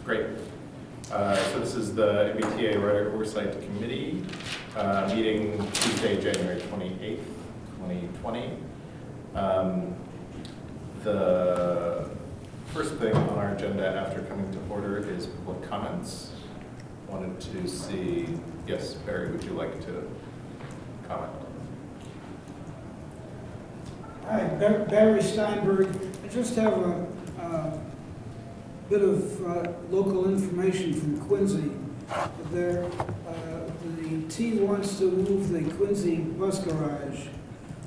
Great. So this is the MBTA Rider Oversight Committee meeting Tuesday, January 28th, 2020. The first thing on our agenda after coming to order is public comments. Wanted to see, yes, Barry, would you like to comment? Hi, Barry Steinberg. I just have a bit of local information from Quincy. The T wants to move the Quincy bus garage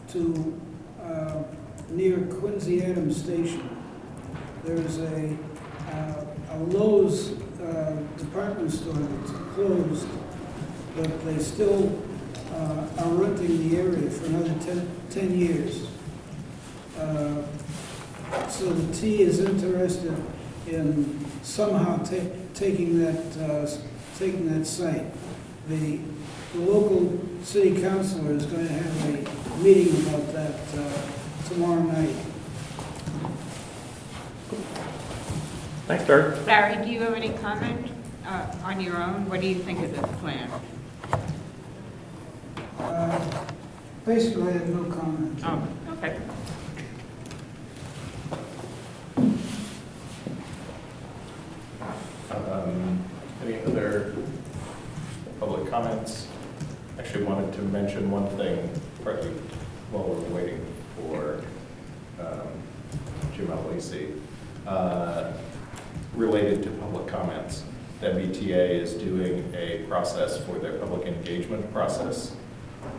to near Quincy Adams Station. There's a Lowe's department store that's closed, but they still are renting the area for another 10 years. So the T is interested in somehow taking that site. The local city councilor is going to have a meeting about that tomorrow night. Thanks, Barry. Barry, do you have any comment on your own? What do you think of this plan? Basically, I have no comment. Oh, okay. Any other public comments? Actually wanted to mention one thing, partly while we're waiting for Jim Alisi, related to public comments. The MBTA is doing a process for their public engagement process,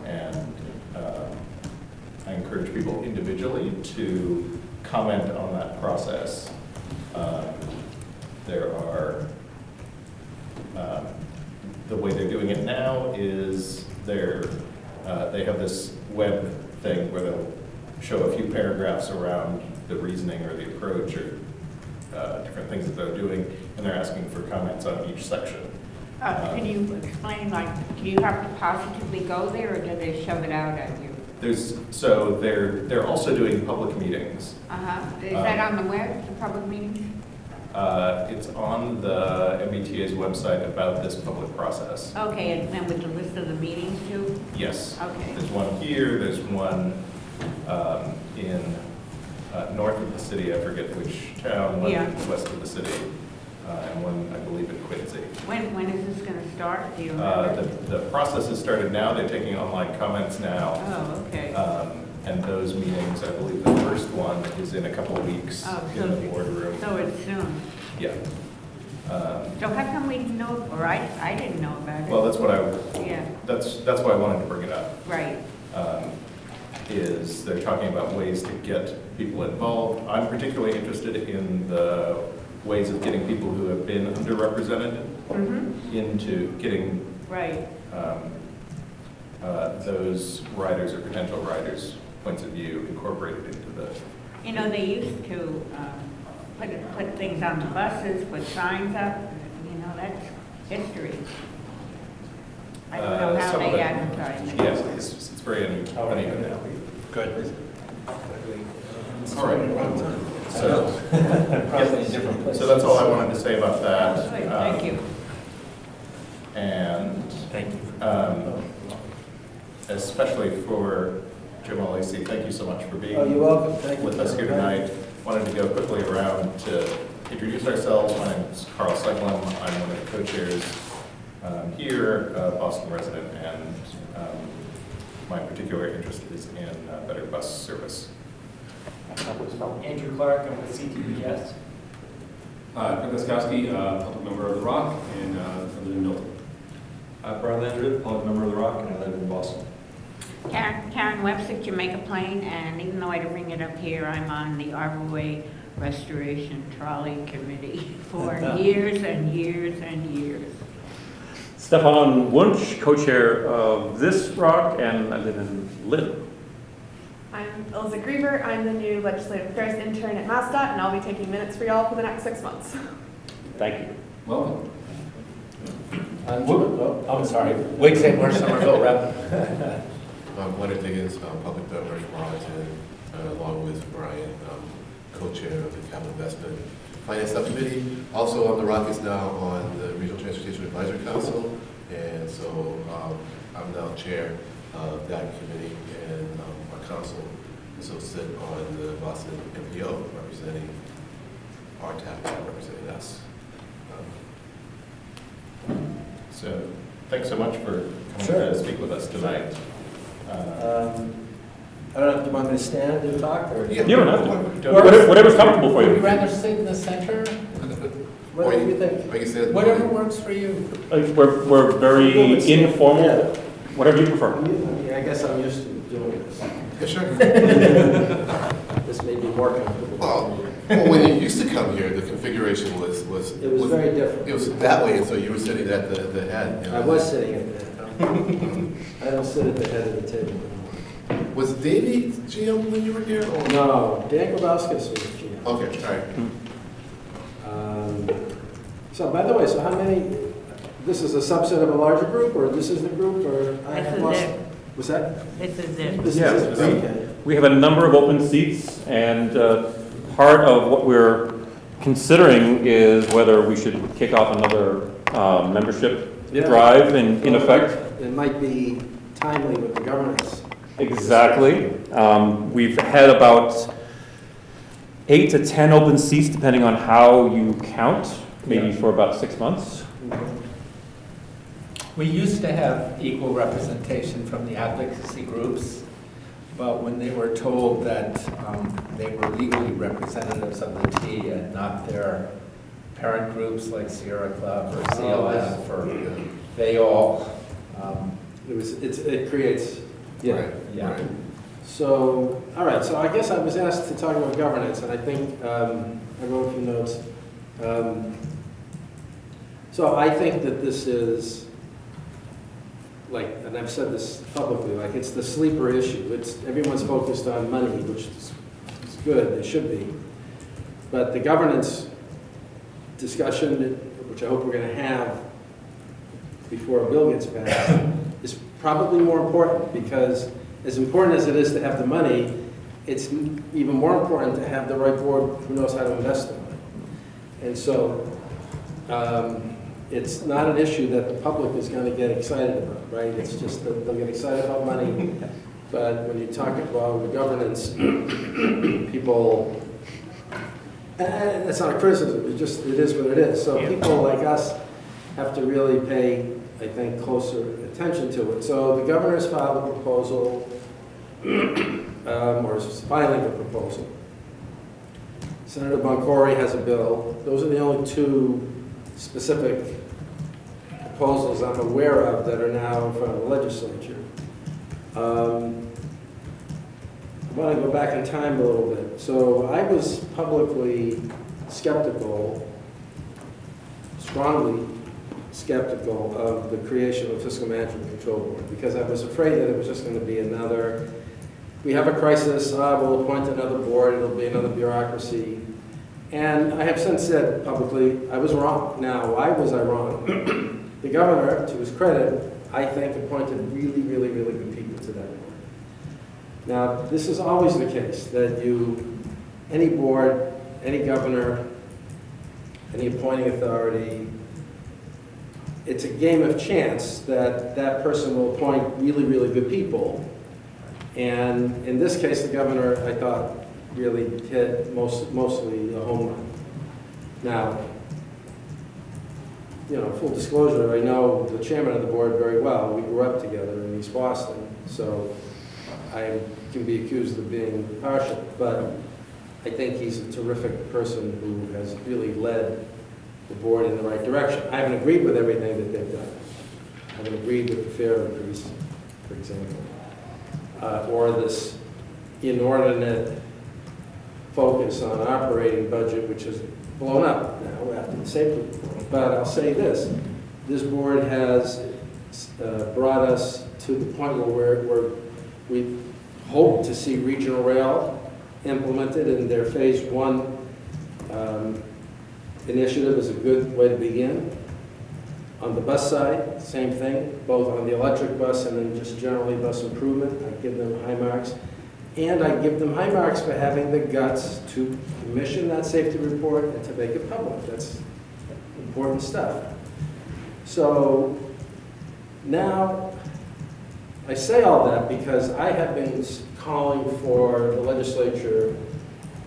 and I encourage people individually to comment on that process. There are the way they're doing it now is they have this web thing where they'll show a few paragraphs around the reasoning or the approach or different things that they're doing, and they're asking for comments on each section. Can you explain, like, do you have to positively go there, or do they shove it out at you? So they're also doing public meetings. Is that on the web, the public meetings? It's on the MBTA's website about this public process. Okay, and then with the list of the meetings too? Yes. Okay. There's one here, there's one in north of the city, I forget which town, one Yeah. west of the city, and one, I believe, in Quincy. When is this going to start? Do you remember? The process has started now, they're taking online comments now. Oh, okay. And those meetings, I believe the first one is in a couple of weeks in the boardroom. So it's soon. Yeah. So how come we didn't know, or I didn't know about it? Well, that's what Yeah, that's why I wanted to bring it up. right. Is they're talking about ways to get people involved. I'm particularly interested in the ways of getting people who have been underrepresented into getting Right. those riders or potential riders' points of view incorporated into the. You know, they used to put things on the buses, put signs up, you know, that's history. I don't know how some of they it- advertise it. Yes, it's very uneven. Good. All right. So that's all I wanted to say about that. Good, thank you. And Thank you. especially for Jim Alisi, thank you so much for being You're welcome. Thank you. with us here tonight. Wanted to go quickly around to introduce ourselves. My name is Carl Seglem. I'm one of the co-chairs here, Boston resident, and my particular interest is in better bus service. Andrew Clark, I'm with CTBS. Craig Laskowski, public member of The Rock, and I live in Milton. Brian Landry, public member of The Rock, and I live in Boston. Karen Webster, Jamaica Plain, and even though I didn't bring it up here, I'm on the Arborway Restoration Trolley Committee for years and years and years. Stefan Wunsch, co-chair of this rock, and I live in Lynn. I'm Ilza Griever. I'm the new legislative affairs intern at MassDOT, and I'll be taking minutes for y'all for the next 6 months. Thank you. Welcome. I'm sorry. Wake St. March Somerville rep. I'm Leonard Diggins, Public Beverage Washington, along with Brian, co-chair of the Capital Investment Finance Subcommittee. Also on the Rock is now on the Regional Transportation Advisory Council, and so I'm now chair of that committee, and our council also sit on the Boston MPO, representing our tax, representing us. So thanks so much for coming Sure. to speak with us tonight. I don't know if you want me to stand and talk, or You don't have to. Don't- Whatever's comfortable for Would you you. rather sit in the center? whatever you think. Like you said, Whatever works for you. Like, we're very informal, Yeah. whatever you prefer. I guess I'm used to doing this. yeah, sure. This may be more comfortable. Well, when you used to come here, the configuration was It was very different. It was that way, and so you were sitting at the head. You know. I was sitting at the head. I don't sit at the head of the table anymore. Was Davey GM when you were here? Or? No, Dan Grabowskis was GM. Okay, all right. So, by the way, so how many, this is a subset of a larger group, or this is the group, or? I This have is lost- it. Was that? This is it. This Yeah, is it, okay. We have a number of open seats, and part of what we're considering is whether we should kick off another membership Yeah. drive in effect. It might be timely with the governance. Exactly. We've had about 8 to 10 open seats, depending on how you count, maybe Yeah. for about 6 months. We used to have equal representation from the advocacy groups, but when they were told that they were legally representatives of the T and not their parent groups like Sierra Club or CLF, or they all, It creates, yeah. Right, Yeah. right. So, all right, so I guess I was asked to talk about governance, and I think, I wrote a few notes. So I think that this is, like, and I've said this publicly, like, it's the sleeper issue. Everyone's focused on money, which is good, they should be. But the governance discussion, which I hope we're gonna have before a bill gets passed, is probably more important, because as important as it is to have the money, it's even more important to have the right board who knows how to invest the money. And so, it's not an issue that the public is going to get excited about, right? It's just that they'll get excited about money, but when you talk about governance, people, and it's not a criticism, it is what it is. So people like us have to really pay, I think, closer attention to it. So the governor's filed a proposal, or is filing a proposal. Senator Boncory has a bill. Those are the only two specific proposals I'm aware of that are now in front of the legislature. I want to go back in time a little bit. So I was publicly skeptical, strongly skeptical of the creation of a fiscal management control board, because I was afraid that it was just going to be another, we have a crisis, we'll appoint another board, it'll be another bureaucracy. And I have since said publicly, I was wrong. Now, why was I wrong? The governor, to his credit, I think appointed really, really, really good people to that board. Now, this is always the case, that any board, any governor, any appointing authority, it's a game of chance that that person will appoint really, really good people. And in this case, the governor, I thought, really hit mostly a home run. Now, full disclosure, I know the chairman of the board very well. We grew up together in East Boston, so I can be accused of being partial, but I think he's a terrific person who has really led the board in the right direction. I haven't agreed with everything that they've done. I haven't agreed with the fare increase, for example, or this inordinate focus on operating budget, which has blown up now after the safety report. But I'll say this board has brought us to the point where we hope to see regional rail implemented, and their phase 1 initiative is a good way to begin. On the bus side, same thing, both on the electric bus and then just generally bus improvement. I give them high marks. And I give them high marks for having the guts to commission that safety report and to make it public. That's important stuff. So now, I say all that because I have been calling for the legislature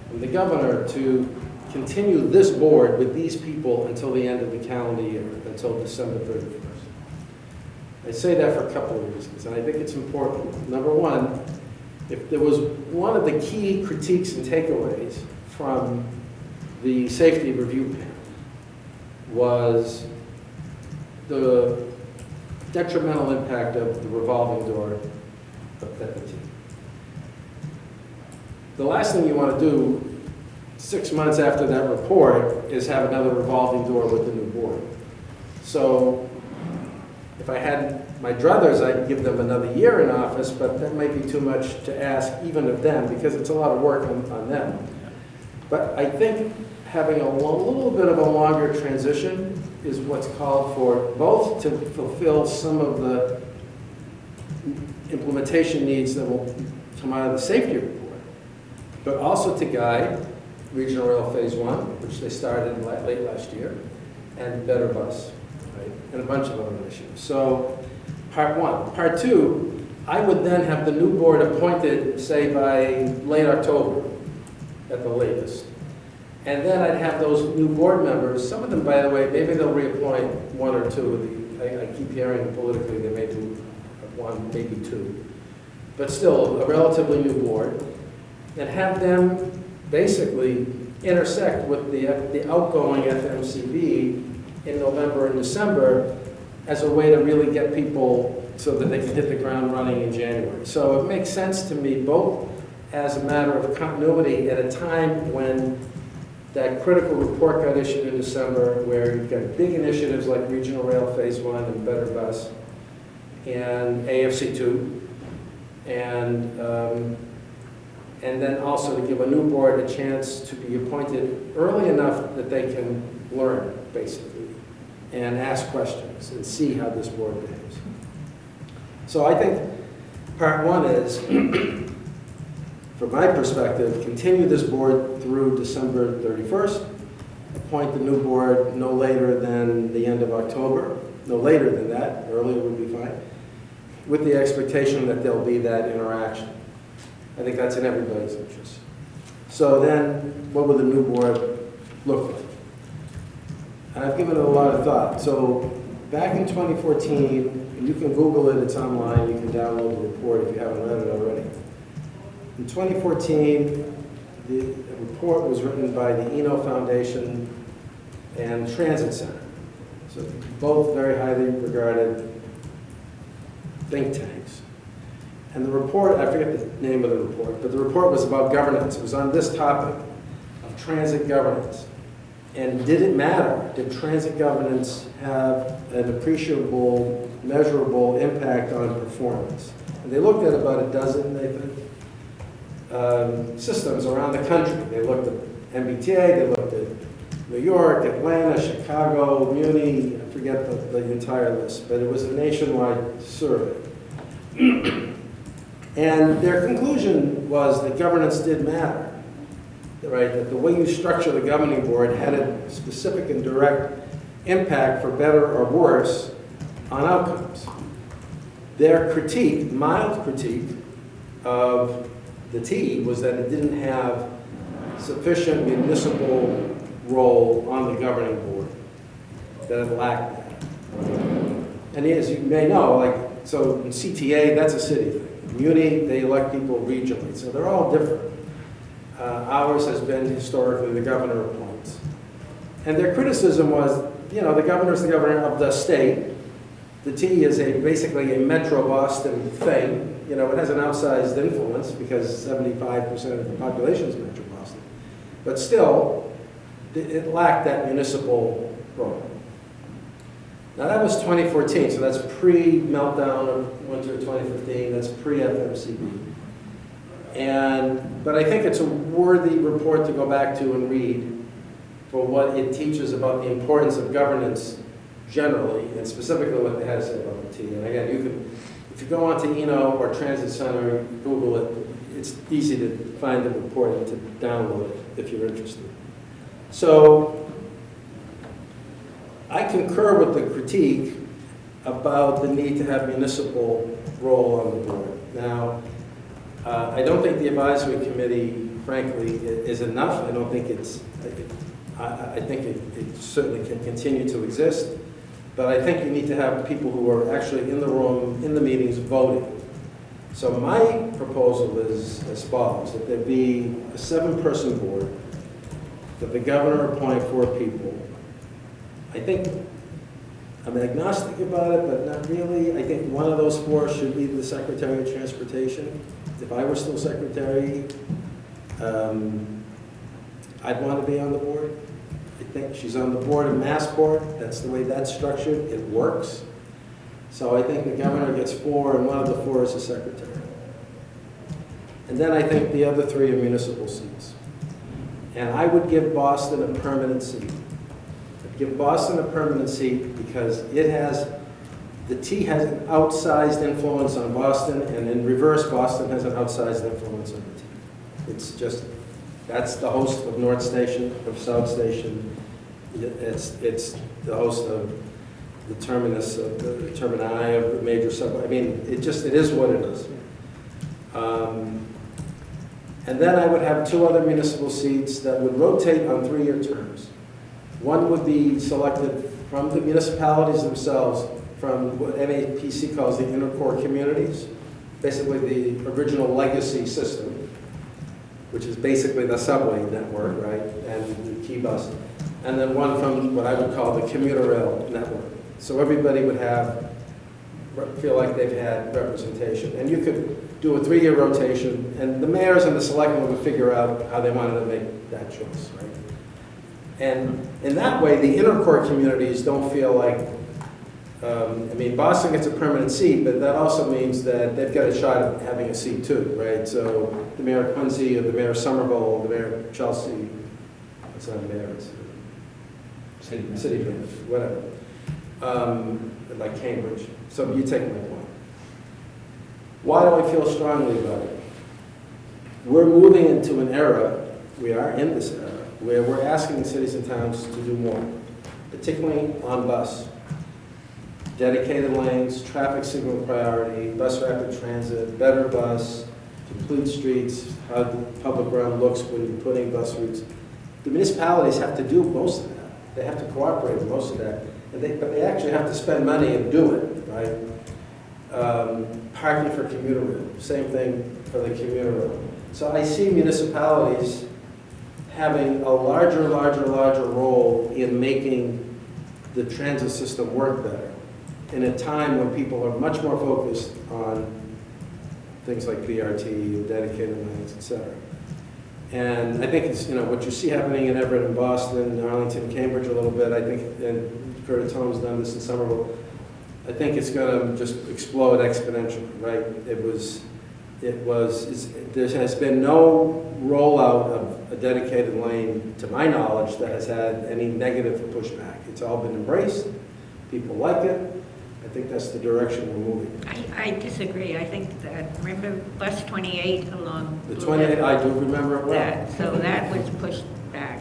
and the governor to continue this board with these people until the end of the calendar year, until December 31st. I say that for a couple of reasons, and I think it's important. Number one, if there was one of the key critiques and takeaways from the safety review panel was the detrimental impact of the revolving door of PET. The last thing you want to do 6 months after that report is have another revolving door with the new board. So if I had my druthers, I'd give them another year in office, but that might be too much to ask even of them because it's a lot of work on them. But I think having a little bit of a longer transition is what's called for, both to fulfill some of the implementation needs that will come out of the safety report, but also to guide Regional Rail Phase 1, which they started late last year, and Better Bus, right? And a bunch of other initiatives. So, part one. Part two, I would then have the new board appointed, say, by late October at the latest. And then I'd have those new board members, some of them, by the way, maybe they'll reappoint one or two of the, I keep hearing politically they may do one, maybe two. But still, a relatively new board, and have them basically intersect with the outgoing FMCB in November and December as a way to really get people so that they can hit the ground running in January. So it makes sense to me both as a matter of continuity at a time when that critical report got issued in December, where you've got big initiatives like Regional Rail Phase 1 and Better Bus and AFC 2, and then also to give a new board a chance to be appointed early enough that they can learn, basically, and ask questions and see how this board behaves. So I think part one is, from my perspective, continue this board through December 31st, appoint the new board no later than the end of October, no later than that, earlier would be fine, with the expectation that there'll be that interaction. I think that's in everybody's interest. So then, what will the new board look like? And I've given it a lot of thought. So back in 2014, and you can Google it, it's online, you can download the report if you haven't read it already. In 2014, the report was written by the Eno Foundation and Transit Center. So both very highly regarded think tanks. And the report, I forget the name of the report, but the report was about governance. It was on this topic of transit governance. And did it matter? Did transit governance have an appreciable, measurable impact on performance? And they looked at about a dozen, I think, systems around the country. They looked at MBTA, they looked at New York, Atlanta, Chicago, Muni, I forget the entire list, but it was a nationwide survey. And their conclusion was that governance did matter, right? That the way you structure the governing board had a specific and direct impact, for better or worse, on outcomes. Their critique, mild critique, of the T was that it didn't have sufficient municipal role on the governing board, that it lacked that. And as you may know, like, so in CTA, that's a city thing. Muni, they elect people regionally, so they're all different. Ours has been historically the governor appoints. And their criticism was, you know, the governor's the governor of the state. The T is basically a Metro Boston thing. You know, it has an outsized influence because 75% of the population is Metro Boston. But still, it lacked that municipal role. Now that was 2014, so that's pre-meltdown of winter 2015, that's pre-FMCB. But I think it's a worthy report to go back to and read for what it teaches about the importance of governance generally, and specifically what they had to say about the T. And again, you can, if you go onto Eno or Transit Center, Google it, it's easy to find the report and to download it if you're interested. So I concur with the critique about the need to have municipal role on the board. Now, I don't think the advisory committee, frankly, is enough. I don't think it's, I think it certainly can continue to exist, but I think you need to have people who are actually in the room, in the meetings, voting. So my proposal is as follows, that there be a 7-person board, that the governor appoint 4 people. I think, I'm agnostic about it, but not really. I think one of those 4 should be the Secretary of Transportation. If I were still Secretary, I'd want to be on the board. I think she's on the board of Massport. That's the way that's structured. It works. So I think the governor gets 4, and one of the 4 is the secretary. And then I think the other 3 are municipal seats. And I would give Boston a permanent seat. I'd give Boston a permanent seat because it has, the T has an outsized influence on Boston, and in reverse, Boston has an outsized influence on the T. It's just, that's the host of North Station, of South Station. It's the host of the terminus of the termini of the major subway. I mean, it is what it is. And then I would have 2 other municipal seats that would rotate on 3-year terms. One would be selected from the municipalities themselves, from what MAPC calls the inner core communities, basically the original legacy system, which is basically the subway network, right, and the key bus. And then one from what I would call the commuter rail network. So everybody would feel like they've had representation. And you could do a 3-year rotation, and the mayors and the selectmen would figure out how they wanted to make that choice, right? And in that way, the inner core communities don't feel like, I mean, Boston gets a permanent seat, but that also means that they've got a shot at having a seat too, right? So the mayor of Quincy, or the mayor of Somerville, or the mayor of Chelsea, it's not mayor, it's city manager, whatever. Like Cambridge. So you take my point. Why do I feel strongly about it? We're moving into an era, we are in this era, where we're asking cities and towns to do more, particularly on bus. Dedicated lanes, traffic signal priority, bus rapid transit, better bus, complete streets, how the public realm looks when you're putting bus routes. The municipalities have to do most of that. They have to cooperate with most of that. But they actually have to spend money and do it, right? Parking for commuter rail, same thing for the commuter rail. So I see municipalities having a larger role in making the transit system work better in a time when people are much more focused on things like BRT, dedicated lanes, et cetera. And I think it's, what you see happening in Everett and Boston, Arlington, Cambridge a little bit, I think, and Curtis Holmes done this in Somerville, I think it's going to just explode exponentially, right? There has been no rollout of a dedicated lane, to my knowledge, that has had any negative pushback. It's all been embraced. People like it. I think that's the direction we're moving. I disagree. I think that, remember bus 28 along? The 28, I do remember it well. So that was pushed back.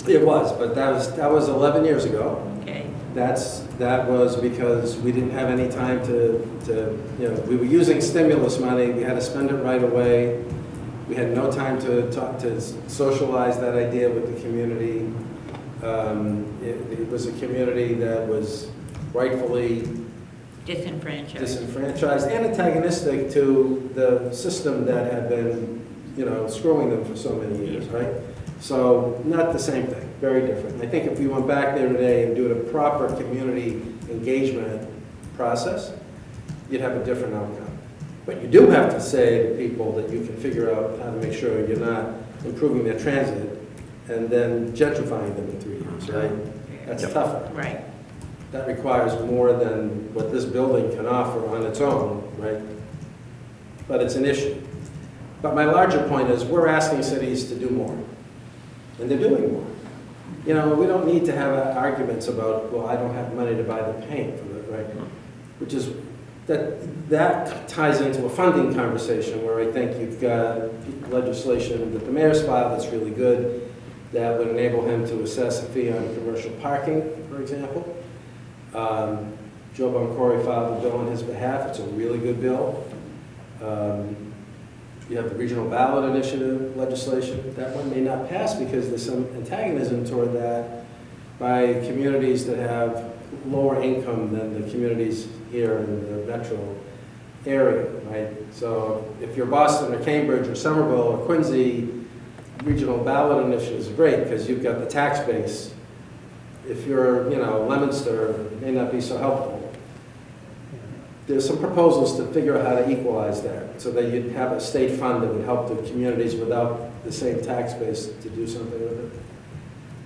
It was, but that was 11 years ago. Okay. That was because we didn't have any time to we were using stimulus money. We had to spend it right away. We had no time to socialize that idea with the community. It was a community that was rightfully disenfranchised and antagonistic to the system that had been, screwing them for so many years, right? So not the same thing, very different. I think if we went back there today and do a proper community engagement process, you'd have a different outcome. But you do have to say to people that you can figure out how to make sure you're not improving their transit and then gentrifying them in 3 years, right? That's tougher. Right. That requires more than what this building can offer on its own, right? But it's an issue. But my larger point is we're asking cities to do more, and they're doing more. We don't need to have arguments about, well, I don't have money to buy the paint for it, right? Which is that ties into a funding conversation where I think you've got legislation that the mayor's filed that's really good, that would enable him to assess a fee on commercial parking, for example. Joe Boncory filed a bill on his behalf. It's a really good bill. You have the regional ballot initiative legislation. That one may not pass because there's some antagonism toward that by communities that have lower income than the communities here in the metro area, right? So if you're Boston or Cambridge or Somerville or Quincy, regional ballot initiatives are great because you've got the tax base. If you're, Leominster, it may not be so helpful. There's some proposals to figure out how to equalize that so that you'd have a state fund that would help the communities without the same tax base to do something with it.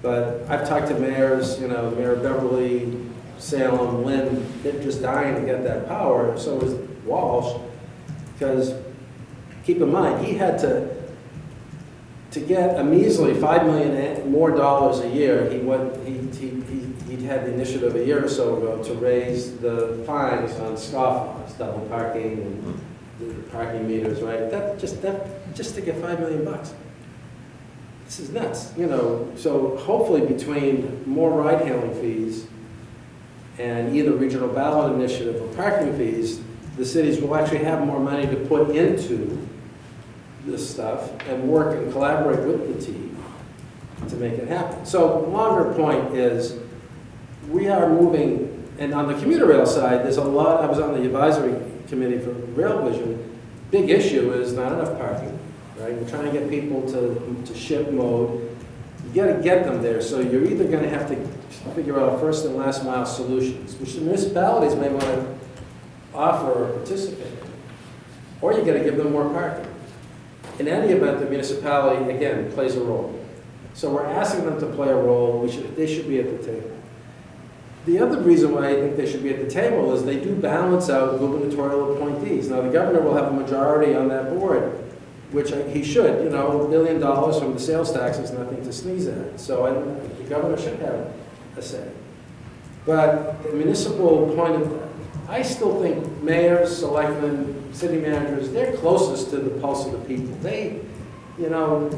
But I've talked to mayors, Mayor Beverly, Salem, Lynn, they're just dying to get that power. So is Walsh, because keep in mind, he had to get a measly $5 million more dollars a year. He had the initiative a year or so ago to raise the fines on scofflaws, double parking and the parking meters, right? Just to get $5 million bucks. This is nuts, So hopefully between more ride-hailing fees and either regional ballot initiative or parking fees, the cities will actually have more money to put into this stuff and work and collaborate with the T to make it happen. So longer point is we are moving, and on the commuter rail side, there's a lot. I was on the advisory committee for Rail Vision. Big issue is not enough parking, right? We're trying to get people to ship mode. You got to get them there, so you're either going to have to figure out first and last mile solutions, which the municipalities may want to offer or participate in, or you got to give them more parking. In any event, the municipality, again, plays a role. So we're asking them to play a role. They should be at the table. The other reason why I think they should be at the table is they do balance out gubernatorial appointees. Now, the governor will have a majority on that board, which he should. $1 billion from the sales tax is nothing to sneeze at. So the governor should have a say. But the municipal point of, I still think mayors, selectmen, city managers, they're closest to the pulse of the people.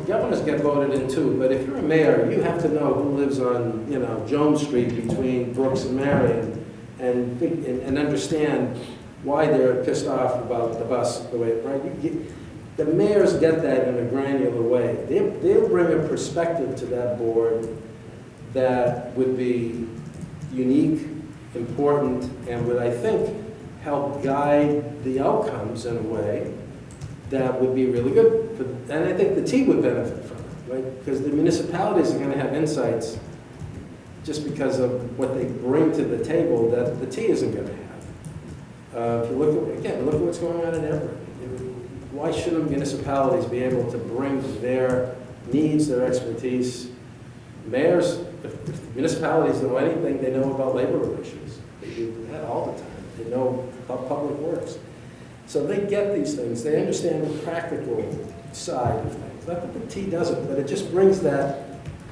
Governors get voted in too, but if you're a mayor, you have to know who lives on, Jones Street between Brooks and Marion and understand why they're pissed off about the bus, the way, right? The mayors get that in a granular way. They'll bring a perspective to that board that would be unique, important, and would, I think, help guide the outcomes in a way that would be really good. And I think the T would benefit from it, right? Because the municipalities are going to have insights just because of what they bring to the table that the T isn't going to have. If you look at what's going on in Everett. Why shouldn't municipalities be able to bring their needs, their expertise? Mayors, if municipalities know anything, they know about labor relations. They do that all the time. They know about public works. So they get these things. They understand the practical side of things. Not that the T doesn't, but it just brings that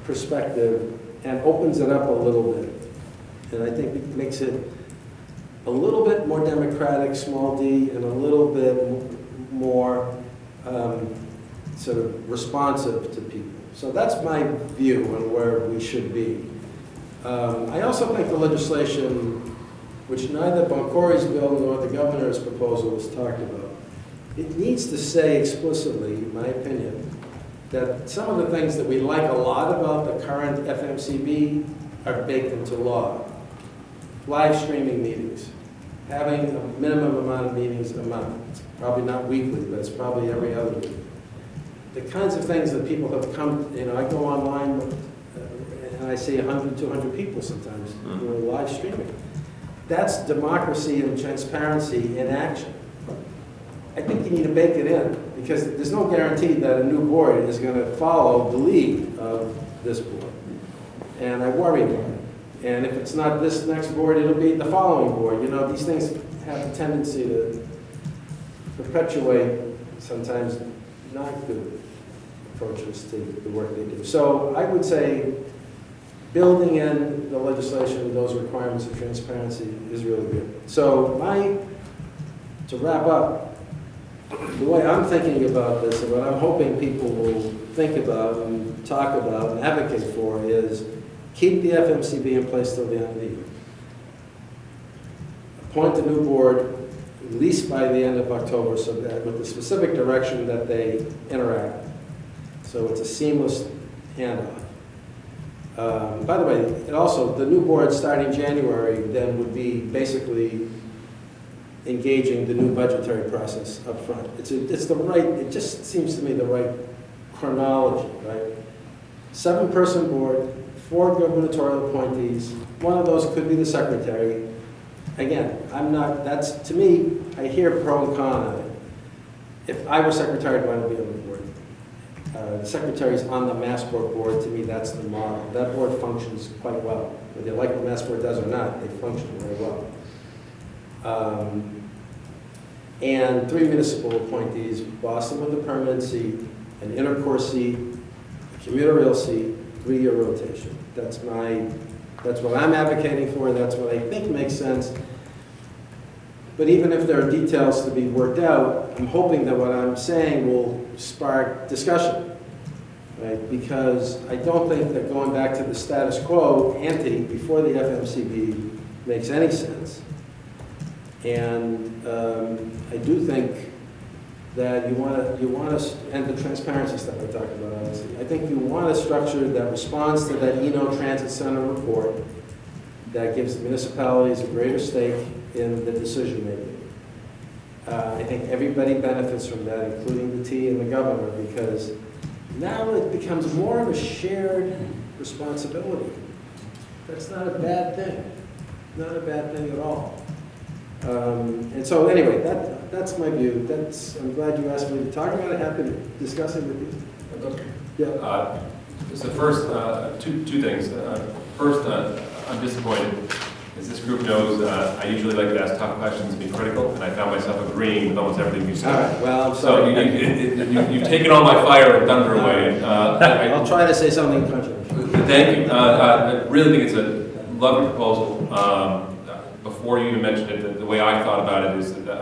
perspective and opens it up a little bit. And I think it makes it a little bit more democratic, small d, and a little bit more sort of responsive to people. So that's my view on where we should be. I also think the legislation, which neither Boncory's bill nor the governor's proposal was talked about, it needs to say explicitly, in my opinion, that some of the things that we like a lot about the current FMCB are baked into law. Live streaming meetings, having a minimum amount of meetings a month. It's probably not weekly, but it's probably every other week. The kinds of things that people have come, I go online and I see 100, 200 people sometimes who are live streaming. That's democracy and transparency in action. I think you need to bake it in because there's no guarantee that a new board is going to follow the lead of this board. And I worry about it. And if it's not this next board, it'll be the following board. These things have a tendency to perpetuate sometimes not good approaches to the work they do. So I would say building in the legislation, those requirements of transparency is really good. So my to wrap up, the way I'm thinking about this and what I'm hoping people will think about and talk about and advocate for is keep the FMCB in place till the end of the year. Appoint a new board at least by the end of October, so that with the specific direction that they interact. So it's a seamless handoff. By the way, it also, the new board starting January then would be basically engaging the new budgetary process up front. It's the right, it just seems to me the right chronology, right? 7-person board, 4 gubernatorial appointees, one of those could be the secretary. Again, I'm not, that's, to me, I hear pro and con on it. If I were secretary, I'd want to be on the board. The secretary's on the Massport board, to me, that's the model. That board functions quite well. Whether you like what Massport does or not, they function very well. And 3 municipal appointees, Boston with a permanent seat, an intercore seat, a commuter rail seat, 3-year rotation. That's what I'm advocating for, that's what I think makes sense. But even if there are details to be worked out, I'm hoping that what I'm saying will spark discussion, right? Because I don't think that going back to the status quo ante before the FMCB makes any sense. And I do think that you want to, and the transparency stuff I talked about, obviously. I think you want a structure that responds to that Eno Transit Center report that gives the municipalities a greater stake in the decision making. I think everybody benefits from that, including the T and the governor, because now it becomes more of a shared responsibility. That's not a bad thing. Not a bad thing at all. And so anyway, that's my view. I'm glad you asked me to talk about it. Happy to discuss it with you. Yeah. So first, two things. First, I'm disappointed. As this group knows, I usually like to ask tough questions and be critical, and I found myself agreeing with almost everything you said. All right, well, I'm So sorry. you've taken all my fire and thunder away. I'll try to say something controversial. Thank you. I really think it's a lovely proposal. Before you even mentioned it, the way I thought about it is that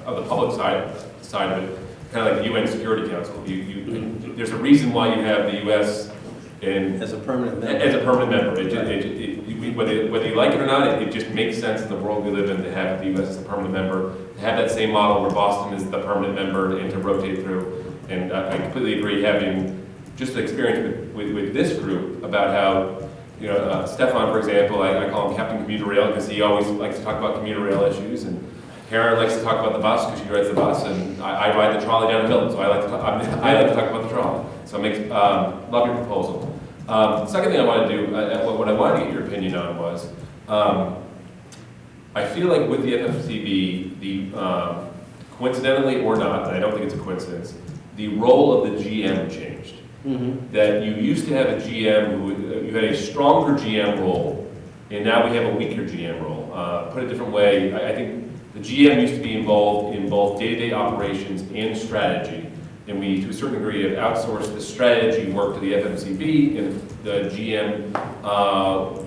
of the public side of it, kind of like the UN Security Council. There's a reason why you have the U.S. As a permanent member. As a permanent member. Whether you like it or not, it just makes sense in the world we live in to have the U.S. as a permanent member, to have that same model where Boston is the permanent member and to rotate through. And I completely agree, having just the experience with this group about how, Stefan, for example, I call him Captain Commuter Rail because he always likes to talk about commuter rail issues, and Karen likes to talk about the bus because she rides the bus, and I ride the trolley down the hill, so I like to talk about the trolley. So it makes, love your proposal. Second thing I want to do, what I wanted to get your opinion on was, I feel like with the FFCB, coincidentally or not, and I don't think it's a coincidence, the role of the GM changed. Mm-hmm. That you used to have a GM you had a stronger GM role, and now we have a weaker GM role. Put it a different way, I think the GM used to be involved in both day-to-day operations and strategy, and we, to a certain degree, have outsourced the strategy work to the FMCB, and the GM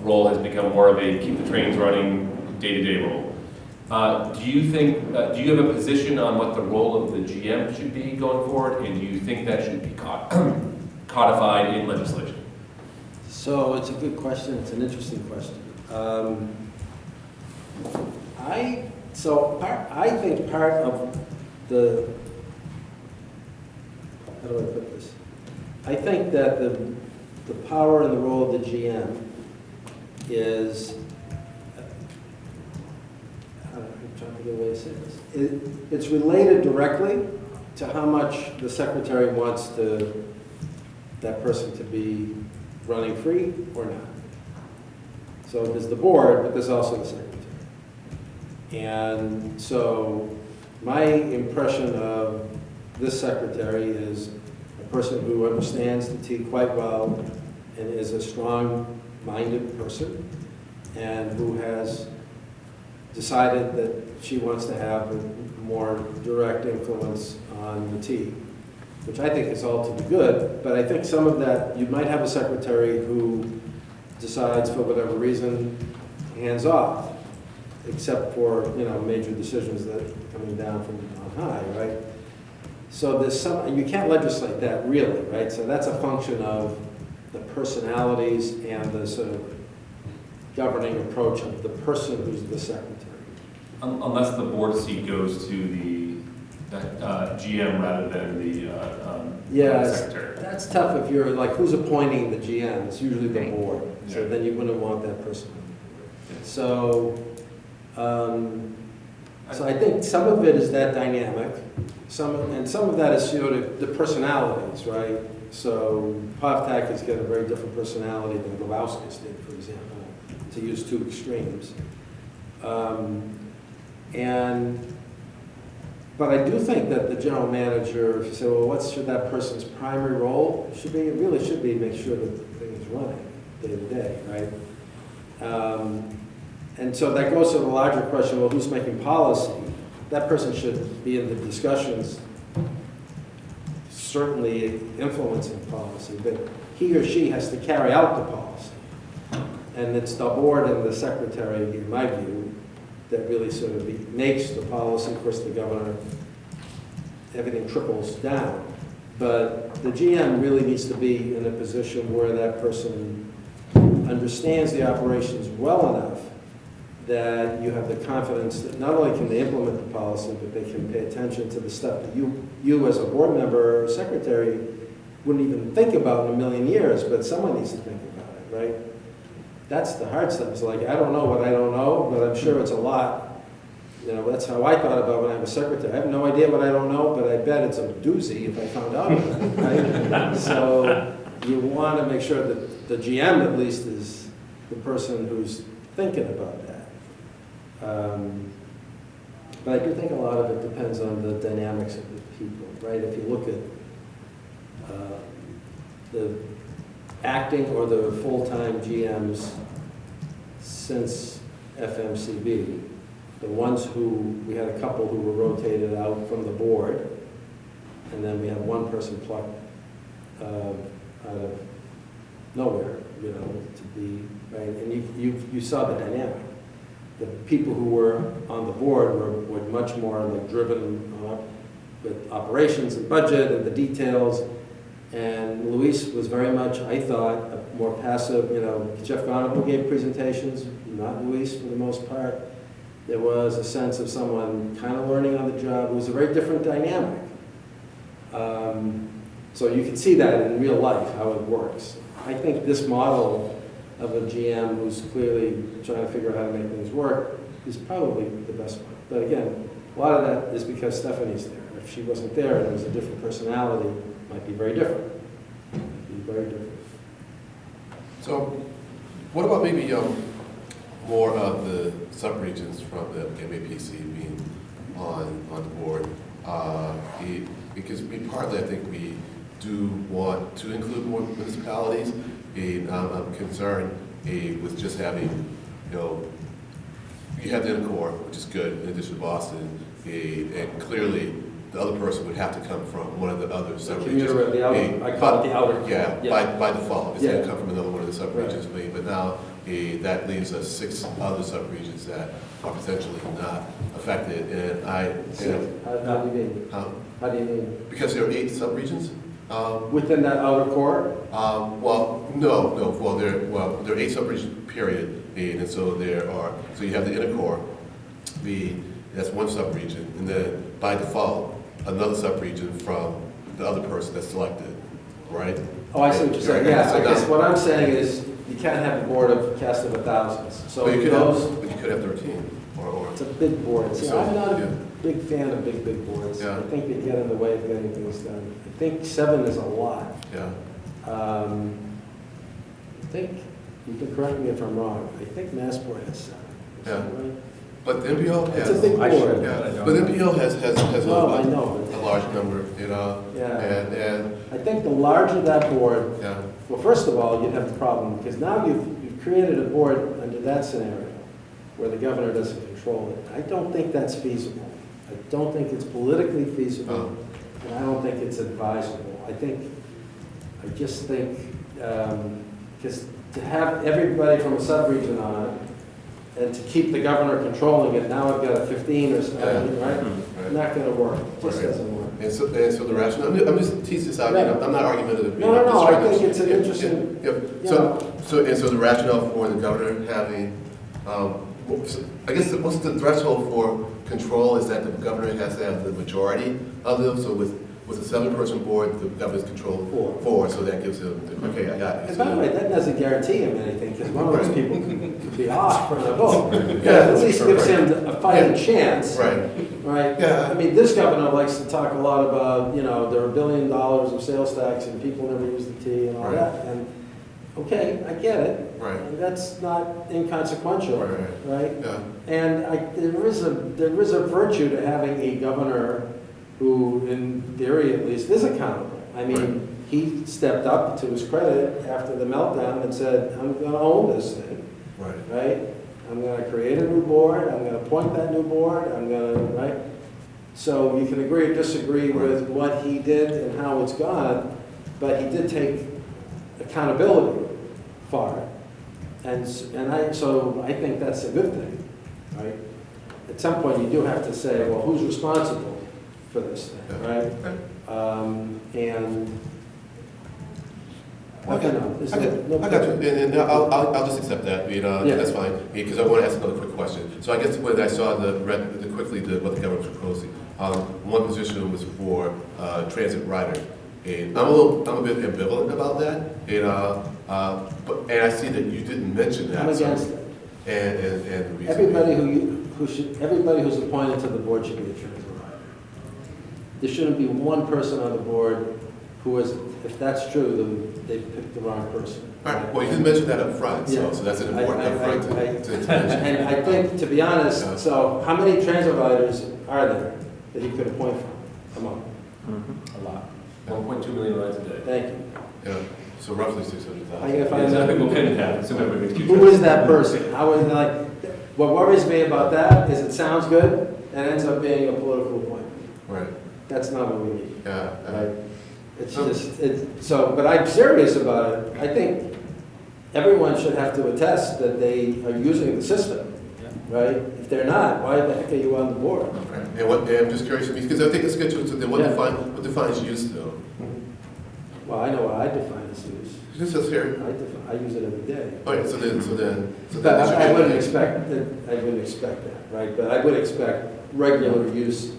role has become more of a keep the trains running day-to-day role. Do you have a position on what the role of the GM should be going forward, and do you think that should be codified in legislation? So it's a good question. It's an interesting question. I think part of the, how do I put this? I think that the power and the role of the GM is, I'm trying to get a way to say this. It's related directly to how much the secretary wants that person to be running free or not. So there's the board, but there's also the secretary. And so my impression of this secretary is a person who understands the T quite well and is a strong-minded person and who has decided that she wants to have a more direct influence on the T, which I think is all to the good, but I think some of that, you might have a secretary who decides for whatever reason, hands off. except for, major decisions that are coming down from on high, right? So there's some, you can't legislate that really, right? So that's a function of the personalities and the sort of governing approach of the person who's the secretary. Unless the board seat goes to the GM rather than the secretary. That's tough if you're like, who's appointing the GM? It's usually the board, so Yeah. then you wouldn't want that person. Yeah. So, so I think some of it is that dynamic, some of that is sort of the personalities, right? So Pavtak has got a very different personality than Glavskis did, for example, to use two extremes. But I do think that the general manager, if you say, well, what should that person's primary role? It really should be make sure that the thing is running day to day, right? And so that goes to the larger question, well, who's making policy? That person should be in the discussions, certainly influencing policy, but he or she has to carry out the policy. And it's the board and the secretary, in my view, that really sort of makes the policy. Of course, the governor, everything trickles down. But the GM really needs to be in a position where that person understands the operations well enough that you have the confidence that not only can they implement the policy, but they can pay attention to the stuff that you as a board member or secretary wouldn't even think about in a million years, but someone needs to think about it, right? That's the hard stuff. It's like, I don't know what I don't know, but I'm sure it's a lot. That's how I thought about when I was secretary. I have no idea what I don't know, but I bet it's a doozy if I found out about it, right? So you want to make sure that the GM at least is the person who's thinking about that. But I do think a lot of it depends on the dynamics of the people, right? If you look at the acting or the full-time GMs since FMCB, the ones we had a couple who were rotated out from the board, and then we had one person plucked out of nowhere, to be, right? And you saw the dynamic. The people who were on the board were much more like driven with operations and budget and the details. And Luis was very much, I thought, more passive. Jeff Gonable gave presentations, not Luis for the most part. There was a sense of someone kind of learning on the job. It was a very different dynamic. So you can see that in real life, how it works. I think this model of a GM who's clearly trying to figure out how to make things work is probably the best one. But again, a lot of that is because Stephanie's there. If she wasn't there and it was a different personality, it might be very different. It might be very different. So what about maybe more of the sub-regions from the MAPC being on the board? Because partly I think we do want to include more municipalities. I'm concerned with just having, you have the inner core, which is good, in addition to Boston, and clearly the other person would have to come from one of the other sub-regions. I call it the outer core. Yeah, by default, it's going to come from another one of the sub-regions. Right. But now that leaves us 6 other sub-regions that are potentially not affected. And how do you mean? How do you mean? Because there are 8 sub-regions. Within that outer core? Well, no. Well, there are 8 sub-regions, period. And so so you have the inner core, that's one sub-region, and then by default, another sub-region from the other person that's selected, right? Oh, I see what you're saying. Yeah, I guess what I'm saying is you can't have a board of cast of 1,000s. So but you could those, have 13, or. It's a big board. See, I'm not a big fan of big boards. Yeah. I think they get in the way of getting things done. I think 7 is a lot. Yeah. I think, you can correct me if I'm wrong, I think Massport has 7. Is that right? But MBO has. It's a big board. Yeah. But MBO has I know. a large number, Yeah. and I think the larger that board, yeah. well, first of all, you'd have the problem, because now you've created a board under that scenario, where the governor doesn't control it. I don't think that's feasible. I don't think it's politically feasible, and I don't think it's advisable. I just think, because to have everybody from a sub-region on it, and to keep the governor controlling it, now I've got a 15 or something, right? Right. Not gonna work, just Right. doesn't work. And so the rationale, I'm just teasing this out, Yeah. I'm not argumentative. No, no, I'm just no, I trying to- think it's an yeah, interesting, yeah, yeah. So the rationale for the governor having, I guess, what's the threshold for control is that the governor has to have the majority of them, so with a 7-person board, the governor's control 4, so that gives him, okay, I got it. and by the way, that doesn't guarantee him anything, because one of those people could be off from the vote. Yeah, At least gives him a fighting chance. Right, Right? Yeah. I mean, this governor likes to talk a lot about, there are $1 billion of sales tax and people never use the T and all Right. that. And, okay, I get it. right, And that's not inconsequential, right, right? yeah, And there is a virtue to having a governor who, in theory at least, is accountable. I mean, he stepped up to his credit after the meltdown and said, I'm gonna own this thing, right, right? I'm gonna create a new board, I'm gonna appoint that new board, right? So you can agree or disagree with what he did and how it's gone, but he did take accountability for it. So I think that's a good thing, right? At some point, you do have to say, well, who's responsible for this thing, right? And, I don't know. Is I there no- got you, and I'll just accept that, Yeah. that's fine, because I want to ask another quick question. So I guess when I saw what the government was proposing, one position was for transit riders. And I'm a bit ambivalent about that, and I see that you didn't mention that. I'm so- against it. And the reason. Everybody who's appointed to the board should be a transit rider. There shouldn't be one person on the board who is, if that's true, then they picked the wrong person. All right, well, you didn't mention that up front, Yeah. so that's an important up front to mention. And I think, to be honest, Yeah. so how many transit riders are there that you could appoint from? Come on, A lot. 1.2 million rides a day. thank you. Yeah, so roughly I 600,000. can find I think we'll out. kind of have it, so that we can- Who is that person? How is, like, what worries me about that is it sounds good and ends up being a political appointment. Right, That's not what we need. yeah. Right? It's just, but I'm serious about it. I think everyone should have to attest that they are using the system, right? If they're not, why the heck are you on the board? Right. And I'm just curious, because I think it's good to, then Yeah. what defines use though? Well, I know what I define as use. This is here. I use it every day. Oh, yeah, so then. But I wouldn't expect that, right? But I would expect regular use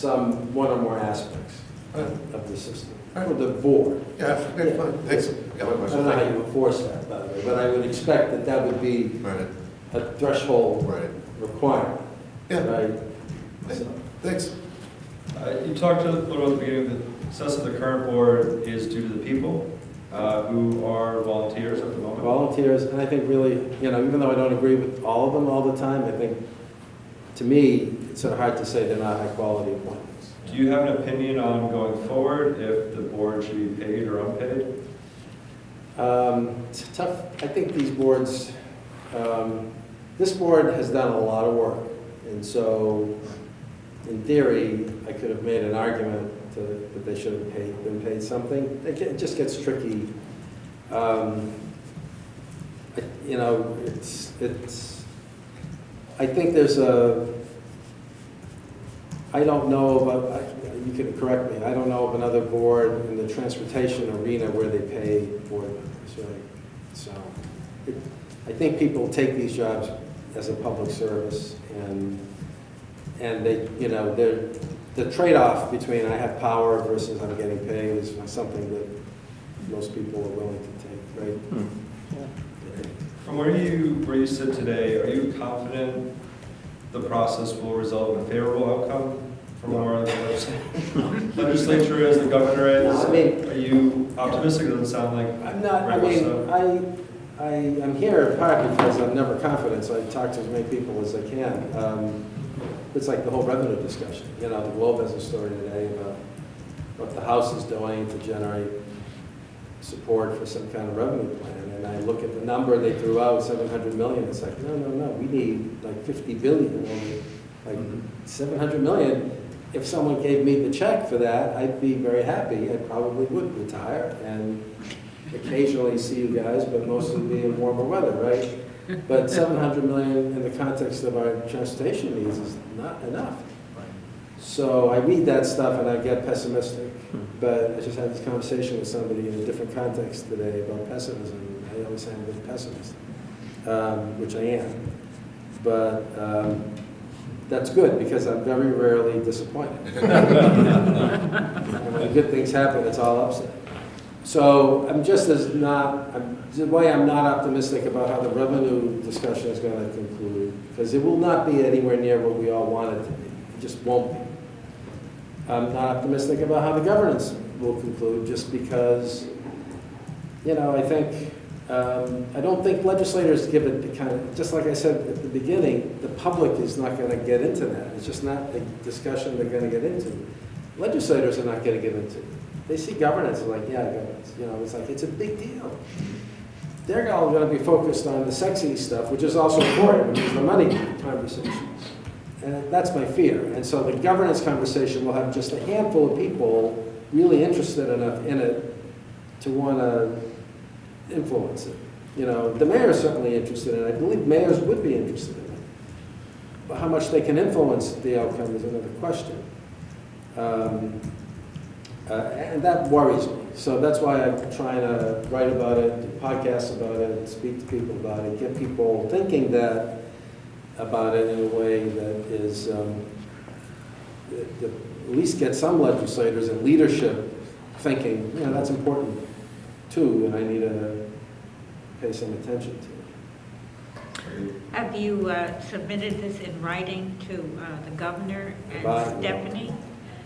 of one or more aspects of the system, or the board. Yeah, okay, fine, thanks. Got my I question. don't know how you enforce that, by the way, but I would expect that would be Right, a threshold right. requirement, Yeah, right? So, thanks. You talked a little at the beginning, the success of the current board is due to the people who are volunteers at the moment. Volunteers, and I think really, even though I don't agree with all of them all the time, I think, to me, it's sort of hard to say they're not high-quality appointments. Do you have an opinion on going forward if the board should be paid or unpaid? It's tough. I think these boards, this board has done a lot of work. And so, in theory, I could have made an argument that they should have been paid something. It just gets tricky. I think there's I don't know about, you can correct me, I don't know of another board in the transportation arena where they pay board members, right? So, I think people take these jobs as a public service, and they, the trade-off between I have power versus I'm getting paid is something that most people are willing to take, right? From where you sit today, are you confident the process will result in a favorable outcome from where the legislature is, the governor is? No, I mean- Are you optimistic? It doesn't sound like. I'm not, I Very mean, well I'm here in part because I'm never confident, so I talk to as many people as I can. It's like the whole revenue discussion. The Globe has a story today about what the House is doing to generate support for some kind of revenue plan. And I look at the number they threw out, 700 million, it's like, no, we need like 50 billion, like 700 million. If someone gave me the check for that, I'd be very happy. I probably would retire and occasionally see you guys, but mostly be in warmer weather, right? But 700 million in the context of our transportation needs is not enough. So I read that stuff and I get pessimistic, but I just had this conversation with somebody in a different context today about pessimism. I always say I'm a big pessimist, which I am. But that's good because I'm very rarely disappointed. And when good things happen, it's all upset. So I'm just as not, the way I'm not optimistic about how the revenue discussion is going to conclude, because it will not be anywhere near what we all want it to be. It just won't be. I'm not optimistic about how the governance will conclude, just because, you know, I think, I don't think legislators give it the kind of, just like I said at the beginning, the public is not going to get into that. It's just not a discussion they're going to get into. Legislators are not going to get into it. They see governance and like, yeah, governance, you know, it's like, it's a big deal. They're all going to be focused on the sexy stuff, which is also important, which is the money conversation. And that's my fear. And so the governance conversation will have just a handful of people really interested enough in it to want to influence it. You know, the mayor is certainly interested in it. I believe mayors would be interested in it. But how much they can influence the outcome is another question. And that worries me. So that's why I'm trying to write about it, do podcasts about it, speak to people about it, get people thinking that about it in a way that is, that at least get some legislators and leadership thinking, you know, that's important too, and I need to pay some attention to it. Have you submitted this in writing to the governor and Stephanie?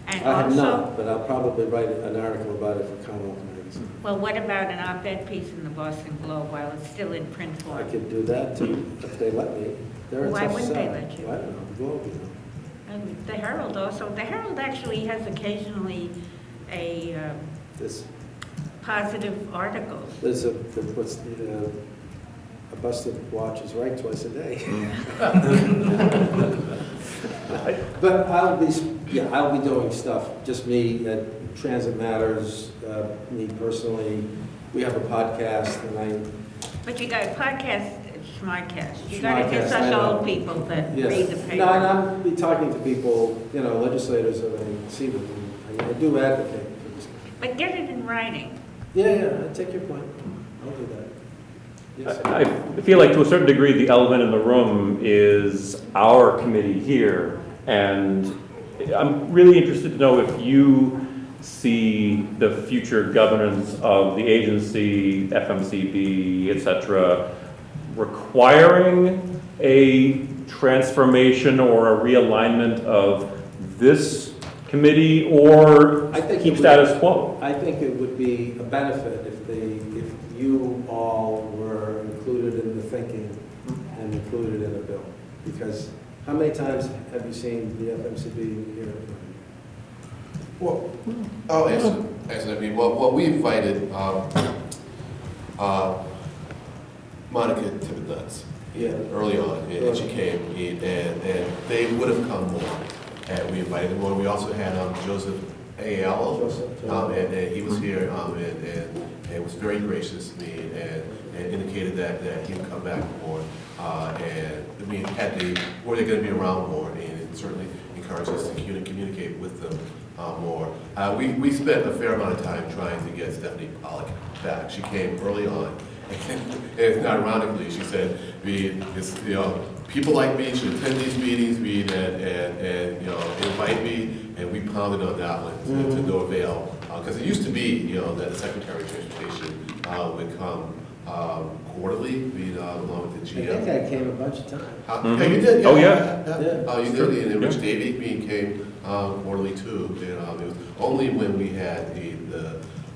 And I have also, not, but I'll probably write an article about it for Commonwealth Magazine. well, what about an op-ed piece in the Boston Globe while it's still in print I form? could do that too, if they let me. They're a Why tough wouldn't they sell. let you? I don't know, the Globe, you know. And the Herald also, the Herald actually has occasionally a This, positive articles. there's a, what's the, a busted watch is right twice a day. But I'll be doing stuff, just me at Transit Matters, me personally. We have a podcast and But you got a podcast, Smartcast. You got to get Smartcast, such I know. old people that yes. read the paper. No, and I'll be talking to people, you know, legislators that I see with them. I do advocate for this. But get it in writing. Yeah, I take your point. I'll do that. Yes. I feel like to a certain degree, the elephant in the room is our committee here. And I'm really interested to know if you see the future governance of the agency, FMCB, et cetera, requiring a transformation or a realignment of this committee, or I think keep it would- status quo? I think it would be a benefit if you all were included in the thinking and included in a bill. Because how many times have you seen the FMCB here? Well, I'll answer that. I mean, well, we invited Monica Tibbetts Yeah. early on, and she came, and they would have come more. And we invited them more. We also had Joseph A.L. And he was here, and was very gracious to me, and indicated that he would come back more. And I mean, were they going to be around more, and it certainly encouraged us to communicate with them more. We spent a fair amount of time trying to get Stephanie Pollock back. She came early on, and not ironically, she said, people like me should attend these meetings, and invite me, and we pounded on that one to no avail. Because it used to be, that the Secretary of Transportation would come quarterly, along with the I GM. think I came a bunch of times. Yeah, you did. Oh, yeah. You did, and Rich Davey came quarterly too. It was only when we had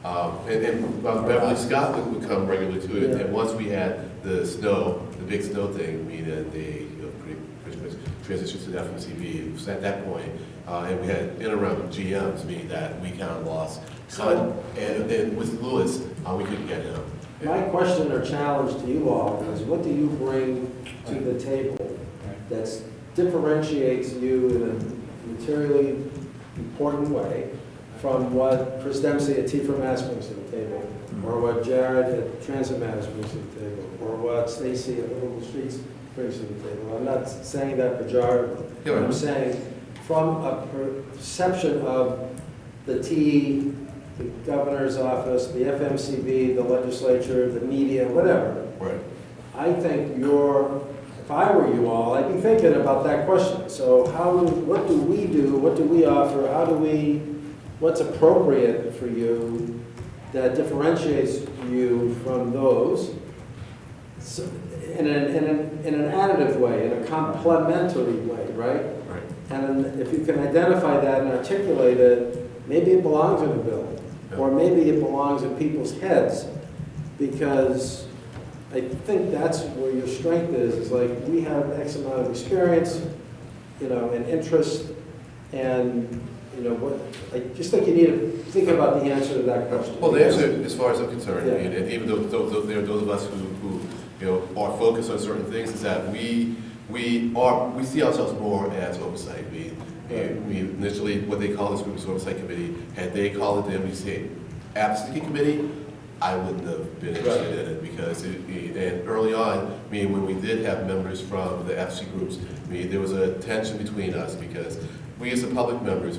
Beverly Scott would come regularly too. Yeah. And once we had the big snow thing, they pretty much transitioned to the FMCB. It was at that point, and we had interim GMs, meaning that we kind of lost. And then with Lewis, we couldn't get him. My question or challenge to you all is, what do you bring to the table that differentiates you in a materially important way from what Chris Dempsey at T for Mass brings to the table, or what Jared at Transit Matters brings to the table, or what Stacy at Livable Streets brings to the table. I'm not saying that pejoratively. Yeah, right. I'm saying from a perception of the T, the governor's office, the FMCB, the legislature, the media, whatever. Right. I think if I were you all, I'd be thinking about that question. So what do we do? What do we offer? What's appropriate for you that differentiates you from those? So, in an additive way, in a complementary way, right? Right. And if you can identify that and articulate it, maybe it belongs in a bill, Yeah. or maybe it belongs in people's heads, because I think that's where your strength is like, we have X amount of experience, and interest, and, I just think you need to think about the answer to that question. Well, the answer, as far as I'm concerned, Yeah. and even though there are those of us who are focused on certain things, is that we see ourselves more as oversight. We initially, what they call this group is Oversight Committee. Had they called it the MBTA Advocacy Committee, I wouldn't have been interested in it, because and early on, when we did have members from the advocacy groups, there was a tension between us, because we as the public members,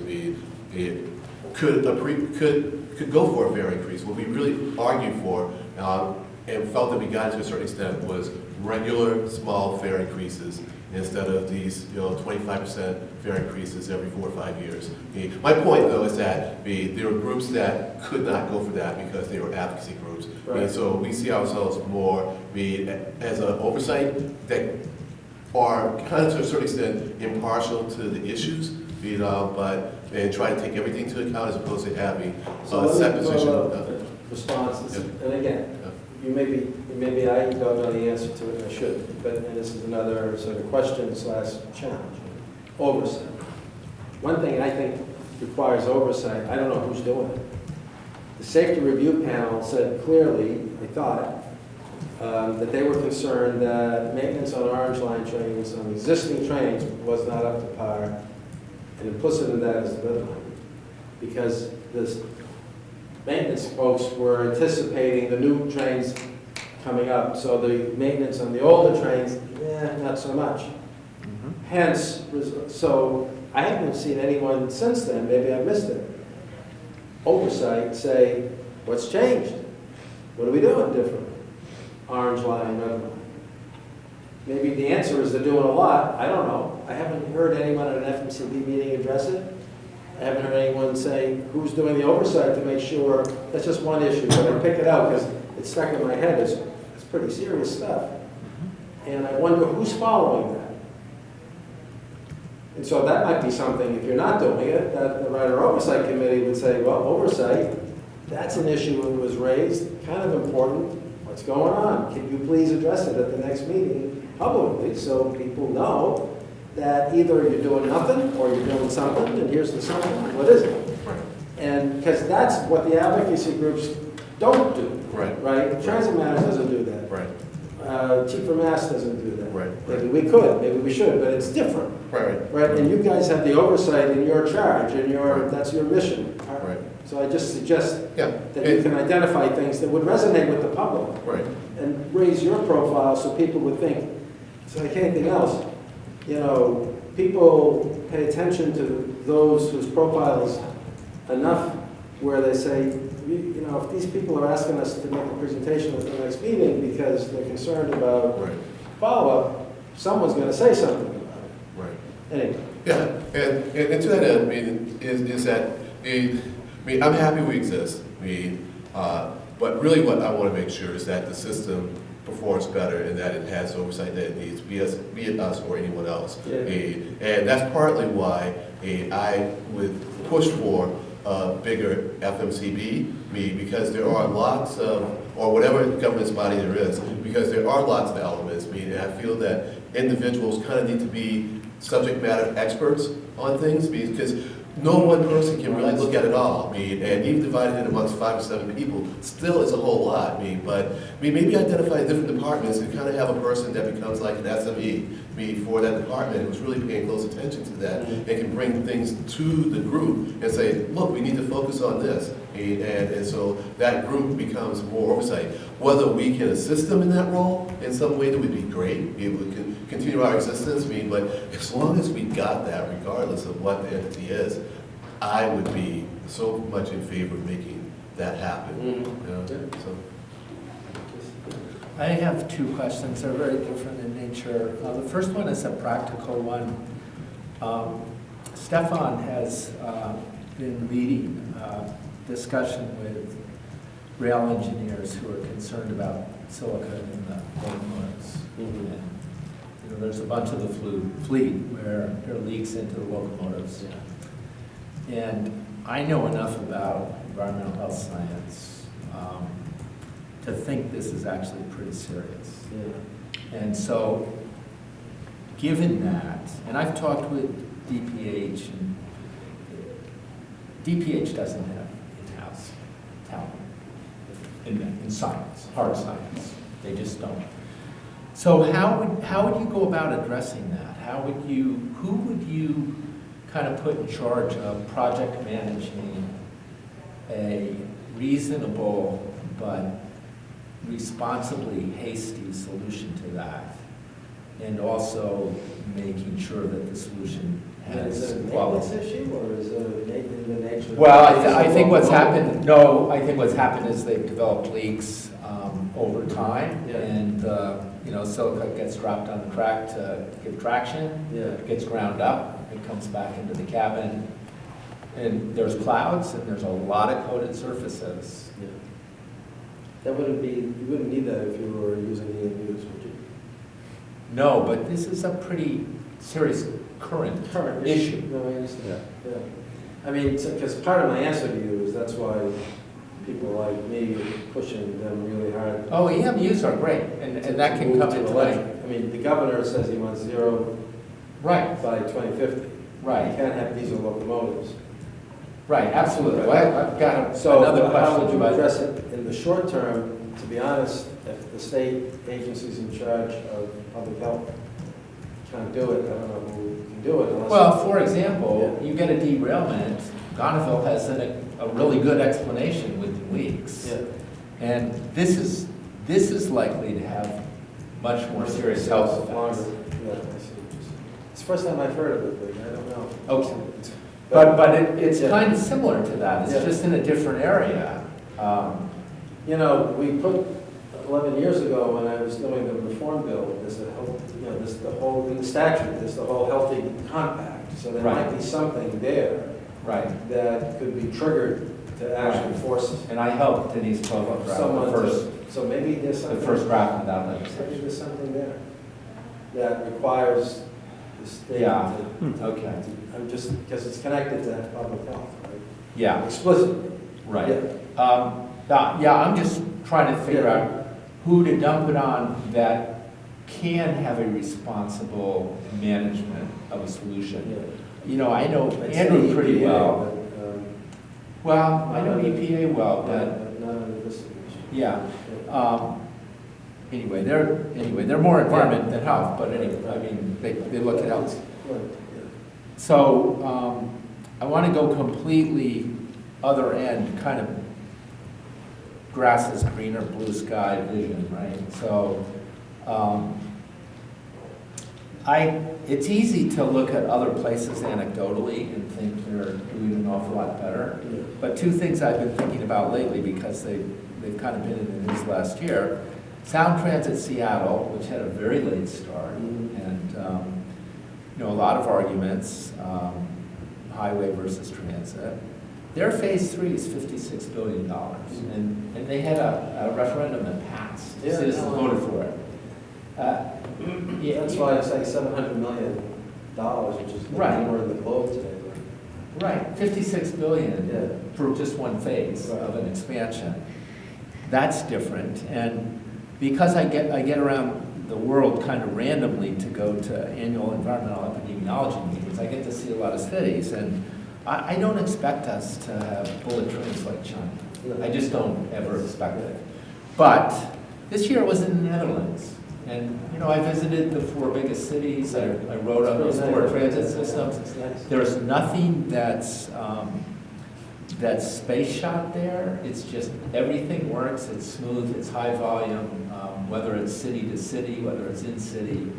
could go for a fare increase. What we really argued for, and felt that we got to a certain extent, was regular small fare increases instead of these 25% fare increases every 4 or 5 years. My point, though, is that there were groups that could not go for that because they were advocacy groups. Right. So we see ourselves more as an oversight that are kind of to a certain extent impartial to the issues, and try to take everything into account as opposed to having a set position. Responses, Yeah. and again, maybe I don't know the answer to it, and I should, and this is another sort of question/challenge. Oversight. One thing I think requires oversight, I don't know who's doing it. The safety review panel said clearly, I thought, that they were concerned that maintenance on Orange Line trains, on existing trains, was not up to par, and implicit in that is the rhythm, because this maintenance folks were anticipating the new trains coming up, so the maintenance on the older trains, not so much. Hence, so I haven't seen anyone since then, maybe I missed it, oversight say, what's changed? What are we doing different? Orange Line, Red Line. Maybe the answer is they're doing a lot, I don't know. I haven't heard anyone at an FMCB meeting address it. I haven't heard anyone say who's doing the oversight to make sure. That's just one issue, but I pick it out because it's stuck in my head. It's pretty serious stuff. And I wonder who's following that. And so that might be something, if you're not doing it, that the Rider Oversight Committee would say, well, oversight, that's an issue that was raised, kind of important. What's going on? Can you please address it at the next meeting publicly so people know that either you're doing nothing or you're doing something, and here's the something, what is it? And because that's what the advocacy groups don't do. Right? Transit Matters doesn't do that. Right. Chief for Mass doesn't do that. Right. Maybe we could, maybe we should, but it's different. Right. And you guys have the oversight in your charge, and that's your mission. Right. So I just suggest Yeah. that you can identify things that would resonate with the public. Right. And raise your profile so people would think, it's like anything else. People pay attention to those whose profile is enough where they say, if these people are asking us to make a presentation at the next meeting because they're concerned about follow-up, someone's going to say something about it. Right. Anyway. Yeah, and to that end, is that, I'm happy we exist. But really what I want to make sure is that the system performs better and that it has oversight that it needs, be it us or anyone else. Yeah. And that's partly why I would push for a bigger FMCB, because there are lots of, or whatever governance body there is, because there are lots of elements. And I feel that individuals kind of need to be subject matter experts on things, because no one person can really look at it all. I mean, and even divided it amongst 5 or 7 people, still is a whole lot. I mean, but I mean, maybe identify different departments and kind of have a person that becomes like an SME. I mean, for that department, who's really paying close attention to that, and can bring things to the group and say, look, we need to focus on this. And so that group becomes more oversight. Whether we can assist them in that role in some way, that would be great. Be able to continue our existence. I mean, but as long as we got that, regardless of what the entity is, I would be so much in favor of making that happen. You know? So. I have 2 questions. They're very different in nature. The first one is a practical one. Stefan has been leading discussion with rail engineers who are concerned about silica in the locomotives. And, you know, there's a bunch of the fleet where there are leaks into the locomotives. And I know enough about environmental health science to think this is actually pretty serious. And so, given that, and I've talked with DPH, and DPH doesn't have in-house talent in science, hard science. They just don't. So how would you go about addressing that? Who would you kind of put in charge of project managing a reasonable but responsibly hasty solution to that, and also making sure that the solution has Is it a quality? maintenance issue, or is it in the nature of... Well, I think what's happened, I think what's happened is they've developed leaks over time, and you know, silica gets dropped on the track to give traction, it gets ground up, it comes back into the cabin, and there's clouds, and there's a lot of coated surfaces. That wouldn't be, you wouldn't need that if you were using EMUs, would you? No, but this is a pretty serious current issue. No, I understand. Yeah. I mean, because part of my answer to you is that's why people like me are pushing them really hard. Oh, EMUs are great, and that can come into play. I mean, the governor says he wants 0 by 2050. Right. You can't have diesel locomotives. Right, absolutely. Well, I've got another question. How would you address it in the short term? To be honest, if the state agencies in charge of public health can't do it, I don't know who can do it unless... Well, for example, you get a derailment, Gonneville has a really good explanation with the leaks. And this is likely to have much more serious health effects. It's the first time I've heard of it, but I don't know. Okay. But it's kind of similar to that. It's just in a different area. You know, we put 11 years ago when I was doing the reform bill, there's a whole, you know, there's the whole, in the statute, there's the whole healthy compact. So there might be something there that could be triggered to actually force And I helped Denise Clover draft someone the first, so maybe there's something. the first draft of that Maybe legislation. there's something there that requires the state Yeah. to, Okay. I'm just, because it's connected to public health, right? Yeah. Explicitly. Right. Yeah. Yeah, I'm just trying to figure out who to dump it on that can have a responsible management of a solution. You know, I know It's Andrew the pretty EPA, well. but, Well, I know EPA well, but not under this issue. yeah. Anyway, they're more environment than health, but anyway, I mean, they look at health. So I want to go completely other end, kind of grass is greener, blue sky vision, right? So it's easy to look at other places anecdotally and think they're doing an awful lot better. But 2 things I've been thinking about lately, because they've kind of been in the news last year. Sound Transit Seattle, which had a very late start, and you know, a lot of arguments, highway versus transit. Their phase 3 is $56 billion, and they had a referendum that passed. Citizens voted for it. That's why it's like $700 million, which is more in the globe today. Right, $56 billion for just one phase of an expansion. That's different, and because I get around the world kind of randomly to go to annual environmental epidemiology meetings, I get to see a lot of cities, and I don't expect us to have bullet trains like China. I just don't ever expect it. But this year it was in the Netherlands. And, you know, I visited the 4 biggest cities. I rode on those 4 transit systems. There's nothing that's space shot there. It's just everything works. It's smooth. It's high volume. Whether it's city to city, whether it's in city,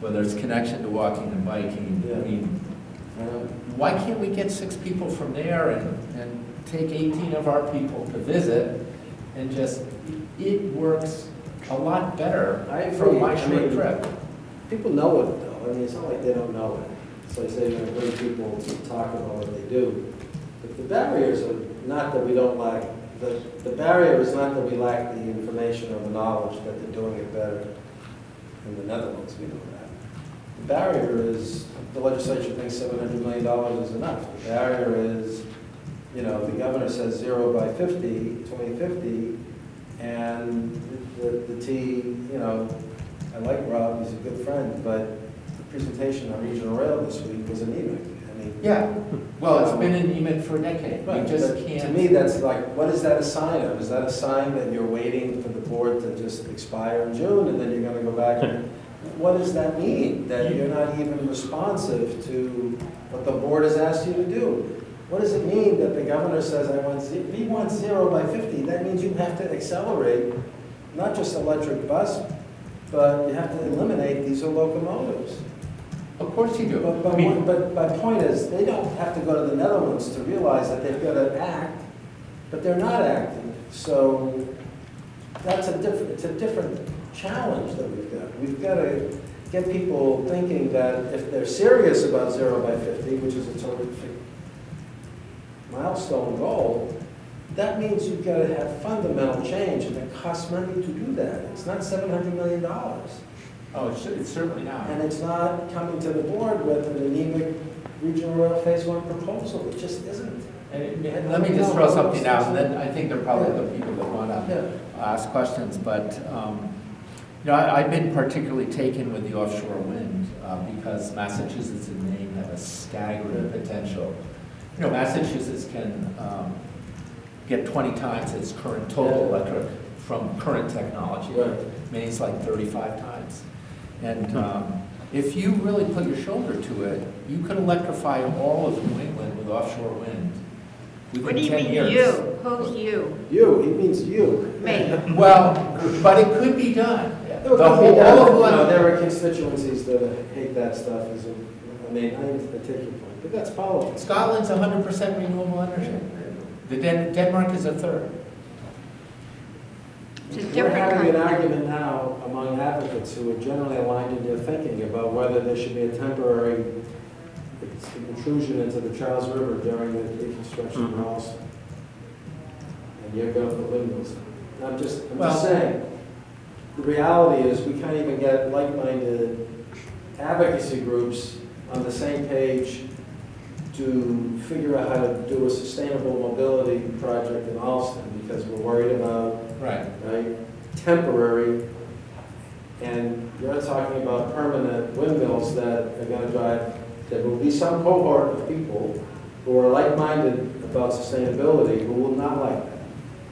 whether it's connection to walking and biking. Yeah. I mean, why can't we get 6 people from there and take 18 of our people to visit and just, it works a lot better I agree. for my I short mean, trip. People know it though. I mean, it's not like they don't know it. It's like saying they're going to bring people to talk about what they do. But the barriers are not that we don't lack, the barrier is not that we lack the information or the knowledge that they're doing it better in the Netherlands, we know that. The barrier is, the legislature thinks $700 million is enough. The barrier is, you know, the governor says 0 by 2050, and the T, you know, I like Rob, he's a good friend, but the presentation on regional rail this week was anemic. I mean, Yeah, well, it's been anemic for a decade. right, We just but can't. to me, that's like, what is that a sign of? Is that a sign that you're waiting for the board to just expire in June, and then you're gonna go back and, what does that mean? That you're not even responsive to what the board has asked you to do? What does it mean that the governor says, if he wants 0 by 50, that means you have to accelerate, not just electric bus, but you have to eliminate diesel locomotives. Of course you do. But my point is, they don't have to go to the Netherlands to realize that they've got to act, but they're not acting. So it's a different challenge that we've got. We've got to get people thinking that if they're serious about 0 by 50, which is a terrific milestone goal, that means you've got to have fundamental change, and it costs money to do that. It's not $700 million. Oh, it's certainly not. And it's not coming to the board with an anemic regional rail phase 1 proposal. It just isn't. And let me just throw something out, and then I think there are probably other people that want to ask questions, but, you know, I've been particularly taken with the offshore wind because Massachusetts and Maine have a staggering potential. You know, Massachusetts can get 20 times its current total electric from current technology. Right. Maine's like 35 times. And if you really put your shoulder to it, you could electrify all of New England with offshore wind What do within you 10 mean years. you? Who's you? You, he means you. Me. Well, but it could be done. It would The be whole, done. all of You know, what, there are constituencies that hate that stuff. I mean, I take your point, but that's politics. Scotland's 100% renewable energy. Denmark is a third. It's a We're different having an country. argument now among advocates who are generally aligned in their thinking about whether there should be a temporary intrusion into the Charles River during the reconstruction of Ralston. And you're going to put windmills in. I'm just saying, the reality is we can't even get like-minded advocacy groups on the same page to figure out how to do a sustainable mobility project in Alston because we're worried about Right. temporary, and you're talking about permanent windmills that are going to drive, there will be some cohort of people who are like-minded about sustainability who will not like that.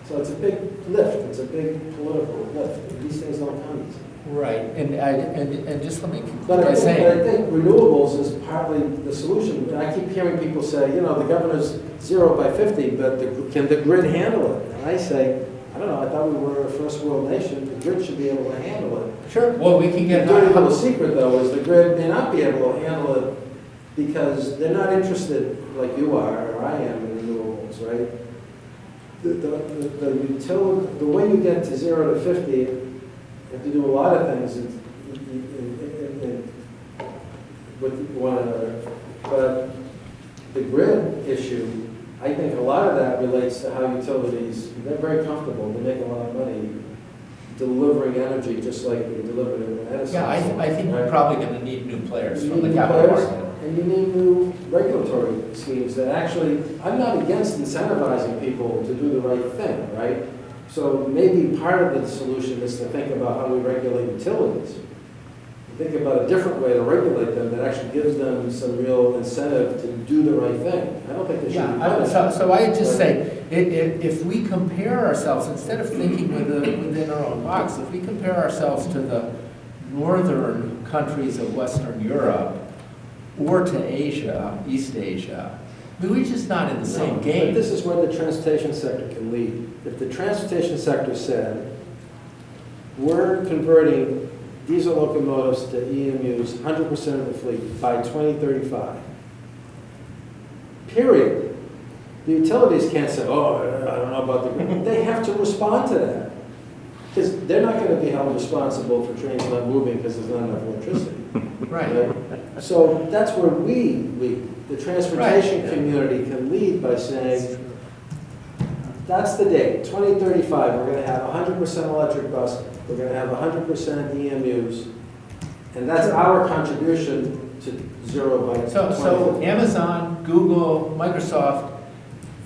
So it's a big lift, it's a big political lift. These things don't come easy. Right, and just let me conclude But by I saying, think renewables is partly the solution. And I keep hearing people say, you know, the governor's 0 by 50, but can the grid handle it? And I say, I don't know, I thought we were a first world nation. The grid should be able to handle it. sure, well, we can The get, dirty little secret, though, is the grid may not be able to handle it because they're not interested, like you are, or I am, in renewables, right? The utility, the way you get to 0 to 50, you have to do a lot of things with one another. But the grid issue, I think a lot of that relates to how utilities, they're very comfortable, they make a lot of money delivering energy just like they delivered it in Edison. yeah, I think we're Right? probably going to need new players You from the need new capital players, market. and you need new regulatory schemes that actually, I'm not against incentivizing people to do the right thing, right? So maybe part of the solution is to think about how we regulate utilities. think about a different way to regulate them that actually gives them some real incentive to do the right thing. I don't think they should be Yeah, punished. so I just say, if we compare ourselves, instead of thinking within our own box, if we compare ourselves to the northern countries of Western Europe or to Asia, East Asia, I mean, we're just not in the same No, game. But this is where the transportation sector can lead. If the transportation sector said, we're converting diesel locomotives to EMUs 100% of the fleet by 2035, period. The utilities can't say, oh, I don't know about the, they have to respond to that. Because they're not going to be held responsible for trains not moving because there's not enough electricity. Right. So that's where we lead. The transportation Right. community can lead by saying, that's the date, 2035, we're going to have 100% electric bus, we're going to have 100% EMUs, and that's our contribution to zero by So 2050. Amazon, Google, Microsoft,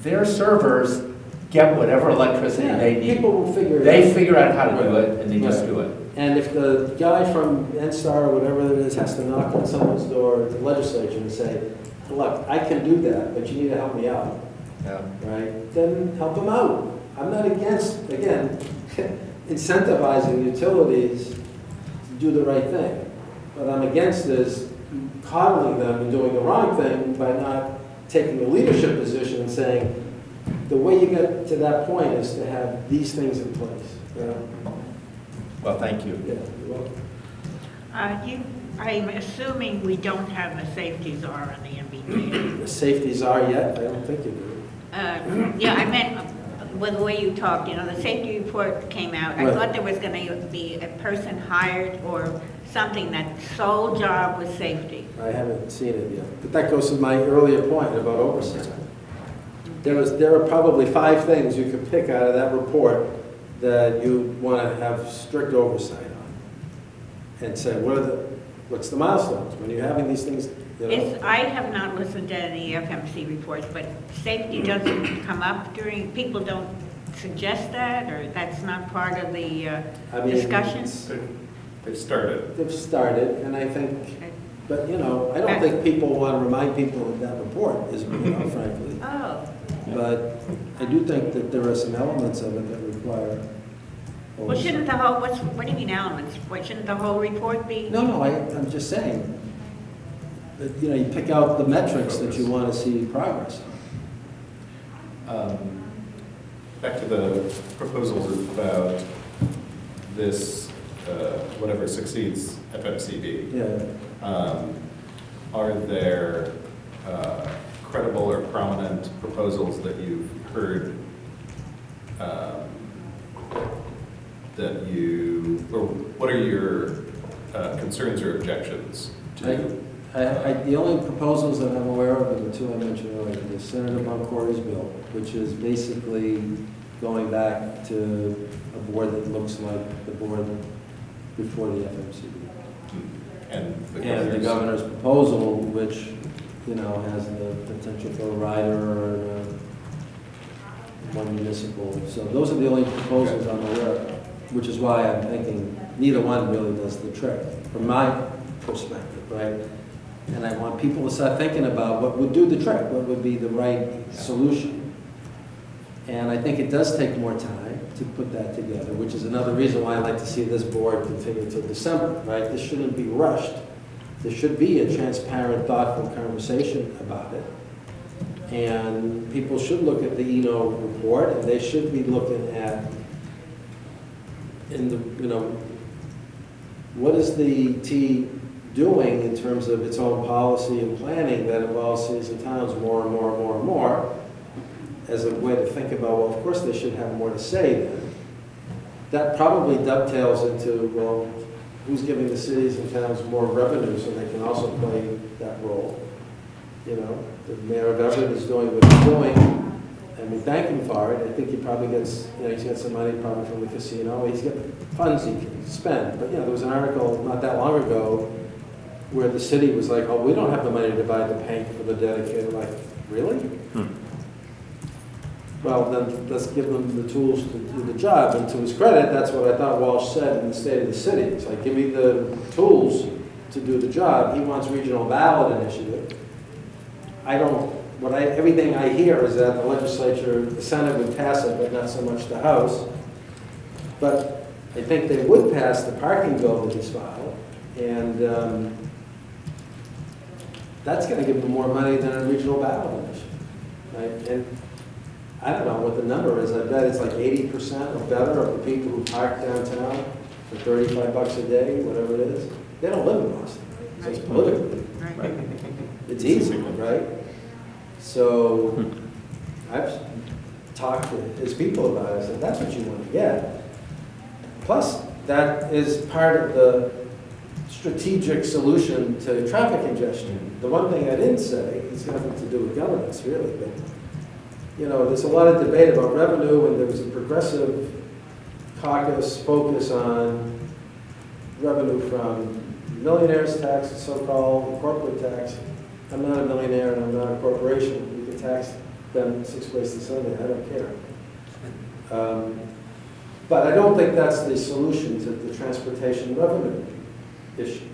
their servers get whatever electricity Yeah, they need. people will figure it out. They figure out how to do it, and they just Right. do it. And if the guy from NSTAR or whatever it is has to knock on someone's door at the legislature and say, look, I can do that, but you need to help me out, Yeah. right? Then help them out. I'm not against, again, incentivizing utilities to do the right thing. What I'm against is coddling them and doing the wrong thing by not taking a leadership position and saying, the way you get to that point is to have these things in place. Yeah, Well, thank you. yeah, you're welcome. I'm assuming we don't have the safety czar on the MBTA. The safeties are yet? I don't think you do. Yeah, I meant, with the way you talked, you know, the safety report came out. I Right. thought there was going to be a person hired or something that sole job was safety. I haven't seen it yet. But that goes to my earlier point about oversight. There are probably 5 things you could pick out of that report that you want to have strict oversight on. And say, what's the milestones? When you're having these things, you know? I have not listened to any FMC reports, but safety doesn't come up during, people don't suggest that, or that's not part of the I mean, discussion? They've started. They've started, and I think, but, you know, I don't think people want to remind people of that report, is, you know, frankly. Oh, But I do think that there are some elements of it that require well, oversight. shouldn't the whole, what do you mean elements? What, shouldn't the whole report be? No, I'm just saying, that, you know, you pick out the metrics that you want to see progress on. Back to the proposals about this, whatever succeeds FMCB. Yeah, Are there credible or prominent proposals that you've heard that you, or what are your concerns or objections to? the only proposals that I'm aware of are the 2 I mentioned earlier, the Senator Boncory's bill, which is basically going back to a board that looks like the board before the FMCB. And And the governor's proposal, which, you know, has the potential for a rider or one municipal. So those are the only proposals I'm aware of, which is why I'm thinking neither one really does the trick, from my perspective, right? And I want people to start thinking about what would do the trick, what would be the right solution. And I think it does take more time to put that together, which is another reason why I'd like to see this board continue until December, right? This shouldn't be rushed. There should be a transparent, thoughtful conversation about it. And people should look at the ENO report, and they should be looking at, what is the T doing in terms of its own policy and planning that involves cities and towns more and more and more and more, as a way to think about, well, of course they should have more to say then. That probably dovetails into, well, who's giving the cities and towns more revenue so they can also play that role? You know, the mayor of Everett is doing what he's doing, and we thank him for it. I think he probably gets, you know, he's got some money probably from the casino. He's got funds he can spend. But, you know, there was an article not that long ago where the city was like, oh, we don't have the money to divide the paint for the dedicated. Like, really? Well, then let's give them the tools to do the job. And to his credit, that's what I thought Walsh said in the State of the City. It's like, give me the tools to do the job. He wants regional ballot initiative. Everything I hear is that the legislature, the Senate would pass it, but not so much the House. But I think they would pass the parking bill that he's filed, and that's going to give them more money than a regional ballot initiative, right? And I don't know what the number is. I bet it's like 80% or better of the people who park downtown for $35 a day, whatever it is. They don't live in Boston, so it's politically. Right. It's easy, right? So I've talked to his people about it. I said, that's what you want to get. Plus, that is part of the strategic solution to traffic congestion. The one thing I didn't say, it's nothing to do with governance really, but there's a lot of debate about revenue, and there was a progressive caucus focus on revenue from millionaires tax, so-called corporate tax. I'm not a millionaire and I'm not a corporation. We can tax them 6 places Sunday. I don't care. But I don't think that's the solution to the transportation revenue issue.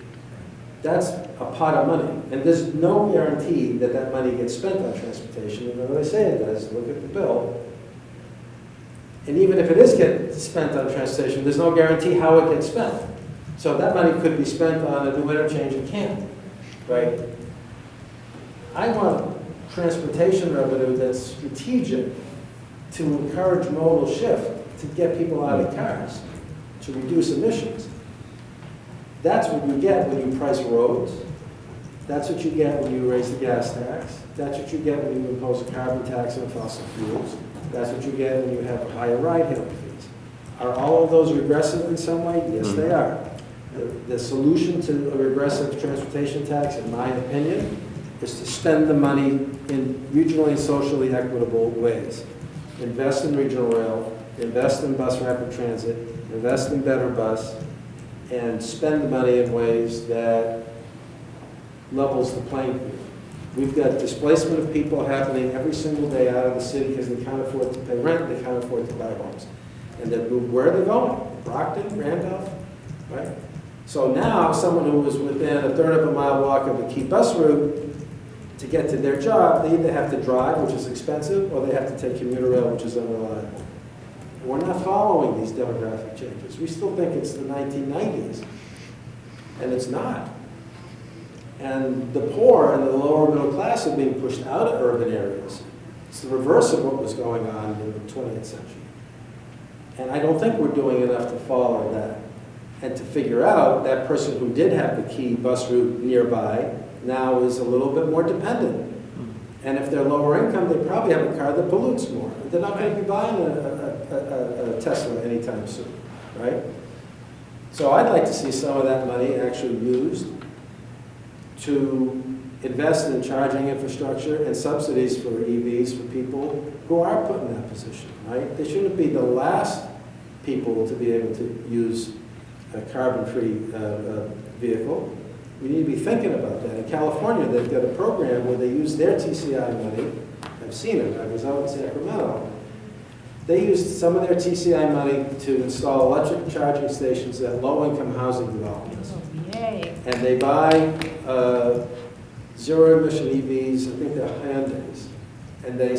That's a pot of money, and there's no guarantee that that money gets spent on transportation. And when I say it does, look at the bill. And even if it is get spent on transportation, there's no guarantee how it gets spent. So that money could be spent on a new interchange in Canton, right? I want transportation revenue that's strategic to encourage modal shift, to get people out of cars, to reduce emissions. That's what you get when you price roads. That's what you get when you raise the gas tax. That's what you get when you impose a carbon tax on fossil fuels. That's what you get when you have higher ride-hailing fees. Are all of those regressive in some way? Yes, they are. The solution to a regressive transportation tax, in my opinion, is to spend the money in regionally and socially equitable ways. Invest in regional rail, invest in bus rapid transit, invest in better bus, and spend the money in ways that levels the playing field. We've got displacement of people happening every single day out of the city because they can't afford to pay rent, they can't afford to buy homes. And then where are they going? Brockton, Randolph, right? So now someone who was within a third of a mile walk of a key bus route, to get to their job, they either have to drive, which is expensive, or they have to take commuter rail, which is unreliable. And we're not following these demographic changes. We still think it's the 1990s, and it's not. And the poor and the lower middle class are being pushed out of urban areas. It's the reverse of what was going on in the 20th century. And I don't think we're doing enough to follow that. And to figure out that person who did have the key bus route nearby now is a little bit more dependent. And if they're lower income, they probably have a car that pollutes more. They're not going to be buying a Tesla anytime soon, right? So I'd like to see some of that money actually used to invest in charging infrastructure and subsidies for EVs for people who are put in that position, right? They shouldn't be the last people to be able to use a carbon-free vehicle. We need to be thinking about that. In California, they've got a program where they use their TCI money. I've seen it. I was out in Sacramento. They used some of their TCI money to install electric charging stations at low-income housing developments. Oh, yay. And they buy zero-emission EVs, I think they're Hyundais, and they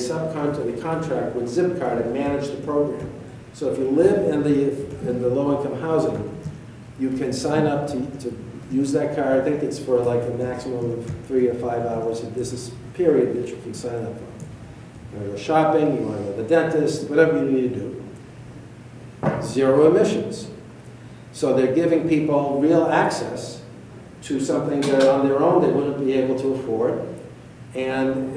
contract with Zipcar to manage the program. So if you live in the low-income housing, you can sign up to use that car. I think it's for like a maximum of 3 or 5 hours. There's this period that you can sign up for. You want to go shopping, you want to go to the dentist, whatever you need to do. Zero emissions. So they're giving people real access to something that on their own they wouldn't be able to afford. And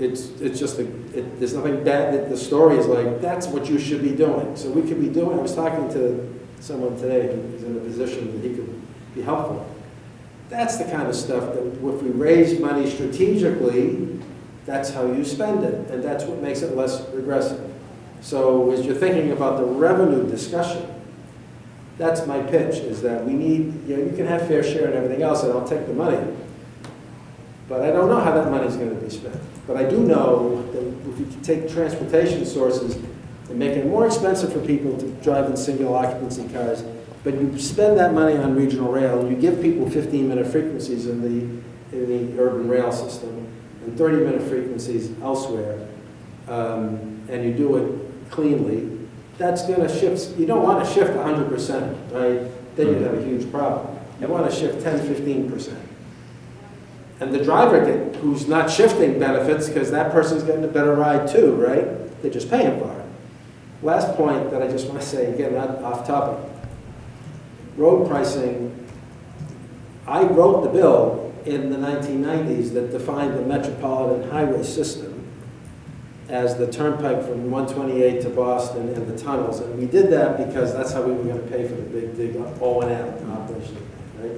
it's just, there's nothing bad. The story is like, that's what you should be doing. So we could be doing, I was talking to someone today who's in a position that he could be helpful. That's the kind of stuff that if we raise money strategically, that's how you spend it, and that's what makes it less regressive. So as you're thinking about the revenue discussion, that's my pitch, is that we need, you can have fair share and everything else, and I'll take the money. But I don't know how that money's going to be spent. But I do know that if you can take transportation sources and make it more expensive for people to drive in single occupancy cars, But you spend that money on regional rail, and you give people 15-minute frequencies in the urban rail system, and 30-minute frequencies elsewhere, and you do it cleanly, that's going to shift. You don't want to shift 100%, right? Then you'd have a huge problem. You want to shift 10, 15%. And the driver who's not shifting benefits because that person's getting a better ride too, right? They're just paying for it. Last point that I just want to say, again, not off topic. Road pricing, I wrote the bill in the 1990s that defined the metropolitan highway system as the turnpike from 128 to Boston and the tunnels. And we did that because that's how we were going to pay for the big dig O&M operation, right?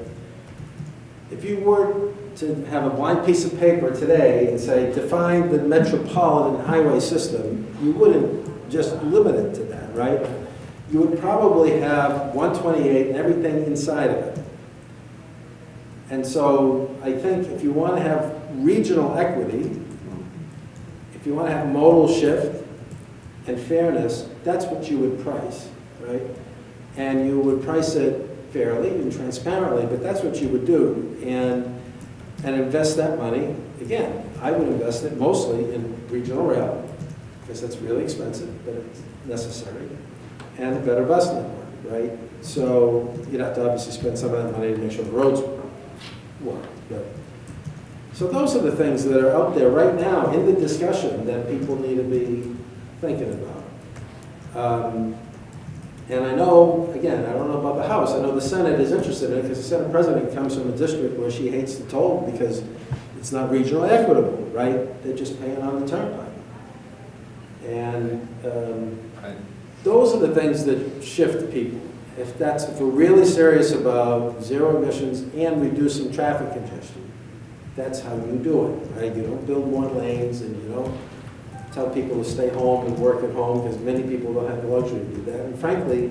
If you were to have a blank piece of paper today and say, define the metropolitan highway system, you wouldn't just limit it to that, right? You would probably have 128 and everything inside of it. And so I think if you want to have regional equity, if you want to have modal shift and fairness, that's what you would price, right? And you would price it fairly and transparently, but that's what you would do. And invest that money. Again, I would invest it mostly in regional rail, because that's really expensive, but it's necessary, and a better bus network, right? So you'd have to obviously spend some of that money to make sure the roads work. But so those are the things that are out there right now in the discussion that people need to be thinking about. And I know, again, I don't know about the House, I know the Senate is interested in it because the Senate President comes from a district where she hates the toll because it's not regionally equitable, right? They're just paying on the turnpike. And those are the things that shift people. If we're really serious about zero emissions and reducing traffic congestion, that's how you do it, right? You don't build more lanes and you don't tell people to stay home and work at home because many people don't have the luxury to do that. And frankly,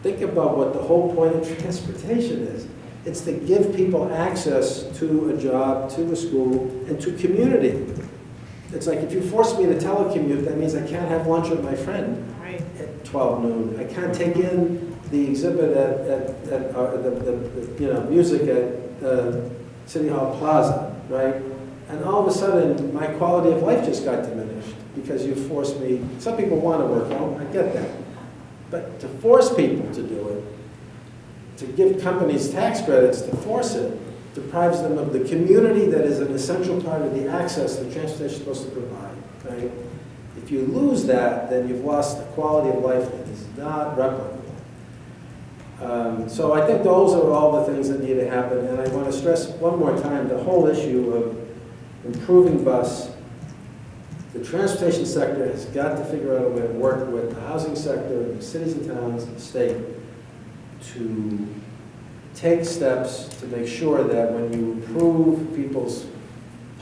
think about what the whole point of transportation is. It's to give people access to a job, to a school, and to community. It's like if you force me to telecommute, that means I can't have lunch with my friend at 12 noon. I can't take in the exhibit at the music at City Hall Plaza, right? And all of a sudden, my quality of life just got diminished because you forced me. Some people want to work home, I get that. But to force people to do it, to give companies tax credits to force it, deprives them of the community that is an essential part of the access that transportation is supposed to provide, right? If you lose that, then you've lost the quality of life that is not replicable. So I think those are all the things that need to happen. And I want to stress one more time the whole issue of improving bus. The transportation sector has got to figure out a way to work with the housing sector, the cities and towns, and the state to take steps to make sure that when you improve people's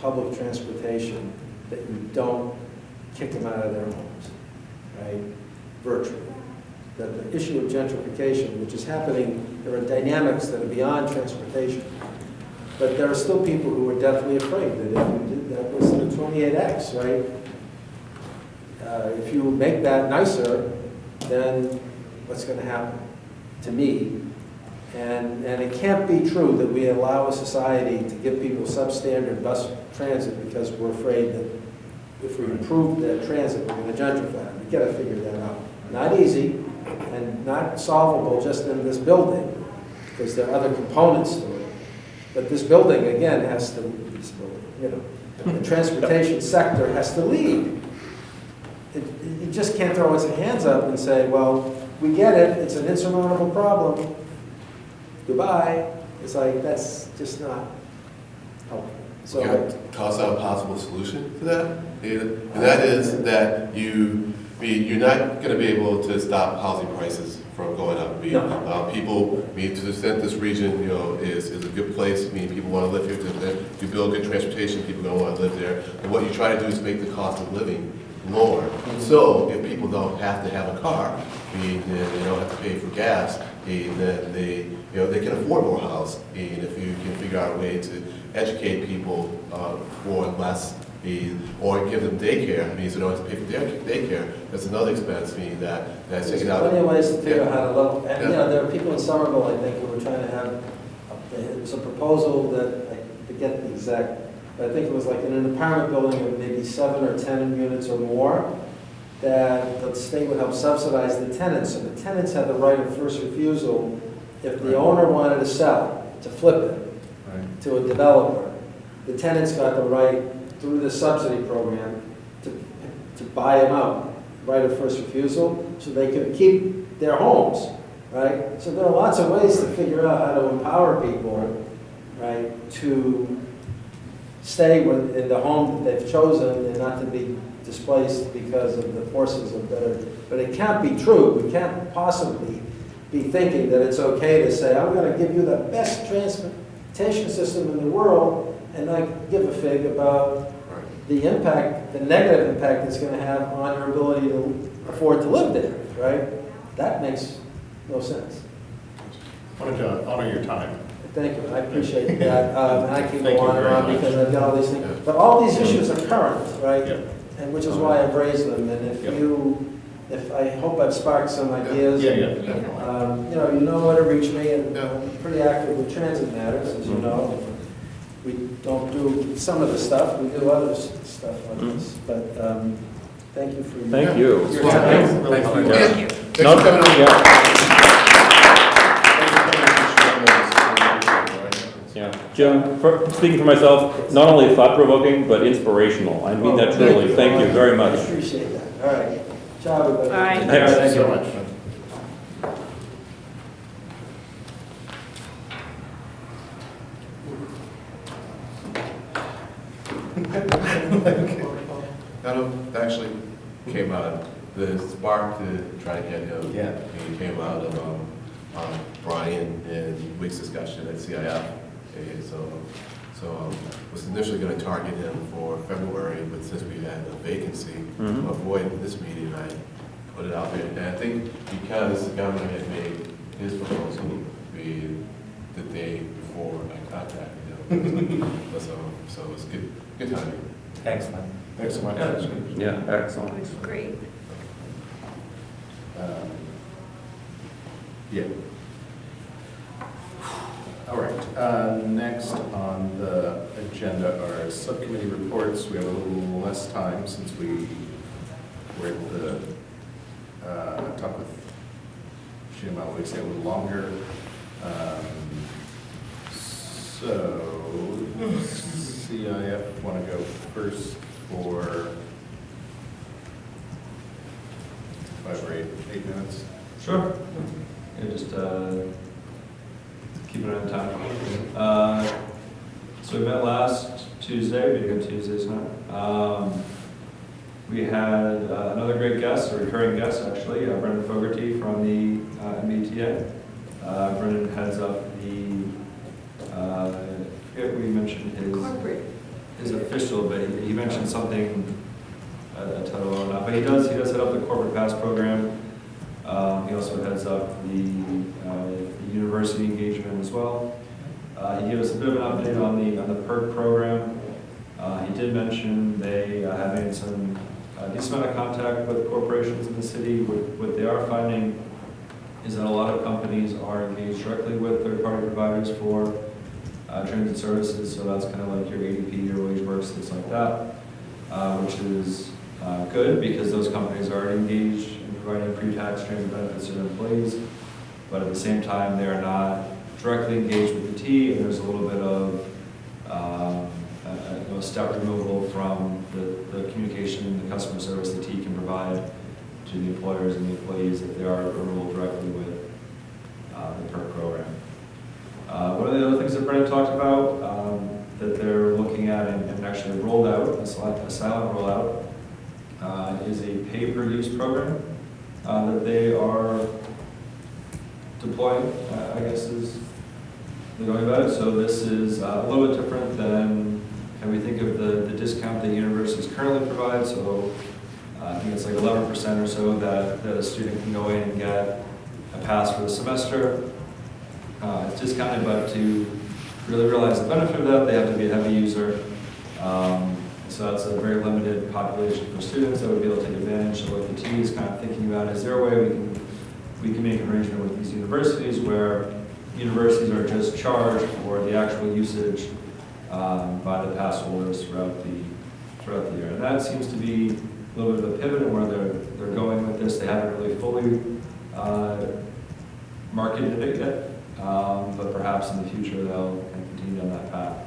public transportation, that you don't kick them out of their homes, right? Virtually. The issue of gentrification, which is happening, there are dynamics that are beyond transportation. But there are still people who are deathly afraid that if you did that was the 28X, right? If you make that nicer, then what's going to happen to me? And it can't be true that we allow a society to give people substandard bus transit because we're afraid that if we improve the transit, we're going to gentrify. We've got to figure that out. Not easy and not solvable just in this building because there are other components to it. But this building, again, has to, the transportation sector has to lead. It just can't throw its hands up and say, well, we get it, it's an insurmountable problem, goodbye. It's like, that's just not helpful. So, you got to toss out a possible solution to that, and that is that you're not going to be able to stop housing prices from going up. People, to the extent this region, is a good place. People want to live here. You build good transportation, people are going to want to live there. And what you try to do is make the cost of living lower. So if people don't have to have a car, they don't have to pay for gas, then they can afford more house. And if you can figure out a way to educate people for less or give them daycare, so they don't have to pay for daycare, that's another expense, that's There's taken out. plenty of ways to figure Yeah. out how to level, and, you Yeah. know, there are people in Somerville, I think, who were trying to have, it was a proposal that, I forget the exact, but I think it was like in an apartment building of maybe 7 or 10 units or more, that the state would help subsidize the tenants, so the tenants had the right of first refusal if the owner wanted to sell, to flip it to a developer. The tenants got the right, through the subsidy program, to buy them out, right of first refusal, so they could keep their homes, right? So there are lots of ways to figure out how to empower people, right, to stay in the home that they've chosen and not to be displaced because of the forces of better. But it can't be true. We can't possibly be thinking that it's okay to say, I'm going to give you the best transportation system in the world and not give a fig about the impact, the negative impact it's going to have on your ability to afford to live there, right? That makes no sense. I wanted to honor your time. Thank you, I appreciate that. And I can Thank go you on and very on much. because I've got all these things. But all these issues are current, right? Yeah. And which is why I've raised them. And if I hope I've sparked some ideas. Yeah, definitely. You know where to reach me, and Yeah. I'm pretty active with transit matters, as you know. We don't do some of the stuff, we do other stuff like this. But thank you for your Thank you. your Yeah. time. Thanks for Yeah. coming. Thanks for coming on. Yeah. Yeah, Jim, speaking for myself, not only thought-provoking, but inspirational. I mean that truly. Thank you very I much. appreciate that. All right. Ciao, everybody. All right. Thanks. Thank you so much. That actually came out, the spark to try to get him. Yeah. He came out of Brian and Wick's discussion at CIF. And so was initially going to target him for February, but since we had a vacancy to avoid this meeting, I put it out there. And I think because the governor had made his proposal the day before I contacted him. So it was good timing. Thanks, Mike. Thanks so much. Yeah, It excellent. was great. Yeah. All right, next on the agenda are subcommittee reports. We have a little less time since we were able to talk with Jim Always a little longer. So, CIF want to go first for 5 or 8 minutes? Sure. Yeah, just keep it on time. So we met last Tuesday, we did good Tuesdays now. We had another great guest, a recurring guest actually, Brendan Fogarty from the MBTA. Brendan heads up the, I forget what you mentioned his official, but he mentioned something, a title or not, but he does head up the corporate pass program. He also heads up the university engagement as well. He gave us a bit of an update on the PERC program. He did mention they have made some decent amount of contact with corporations in the city. What they are finding is that a lot of companies are engaged directly with third-party providers for transit services, so that's kind of like your ADP, your WageWorks, things like that, which is good because those companies are already engaged in providing pre-tax transit benefits to their employees, but at the same time, they are not directly engaged with the T, and there's a little bit of a step removal from the communication and the customer service the T can provide to the employers and the employees if they are enrolled directly with the PERC program. One of the other things that Brendan talked about that they're looking at and actually rolled out, a silent rollout, is a pay-per-use program that they are deploying, I guess is the going about it. So this is a little bit different than, and we think of the discount that universities currently provide. So I think it's like 11% or so that a student can go in and get a pass for the semester. It's discounted, but to really realize the benefit of that, they have to be a heavy user. So that's a very limited population for students that would be able to take advantage. So what the T is kind of thinking about, is there a way we can make an arrangement with these universities where universities are just charged for the actual usage by the pass holders throughout the year. And that seems to be a little bit of a pivot in where they're going with this. They haven't really fully marketed it yet, but perhaps in the future they'll kind of continue down that path.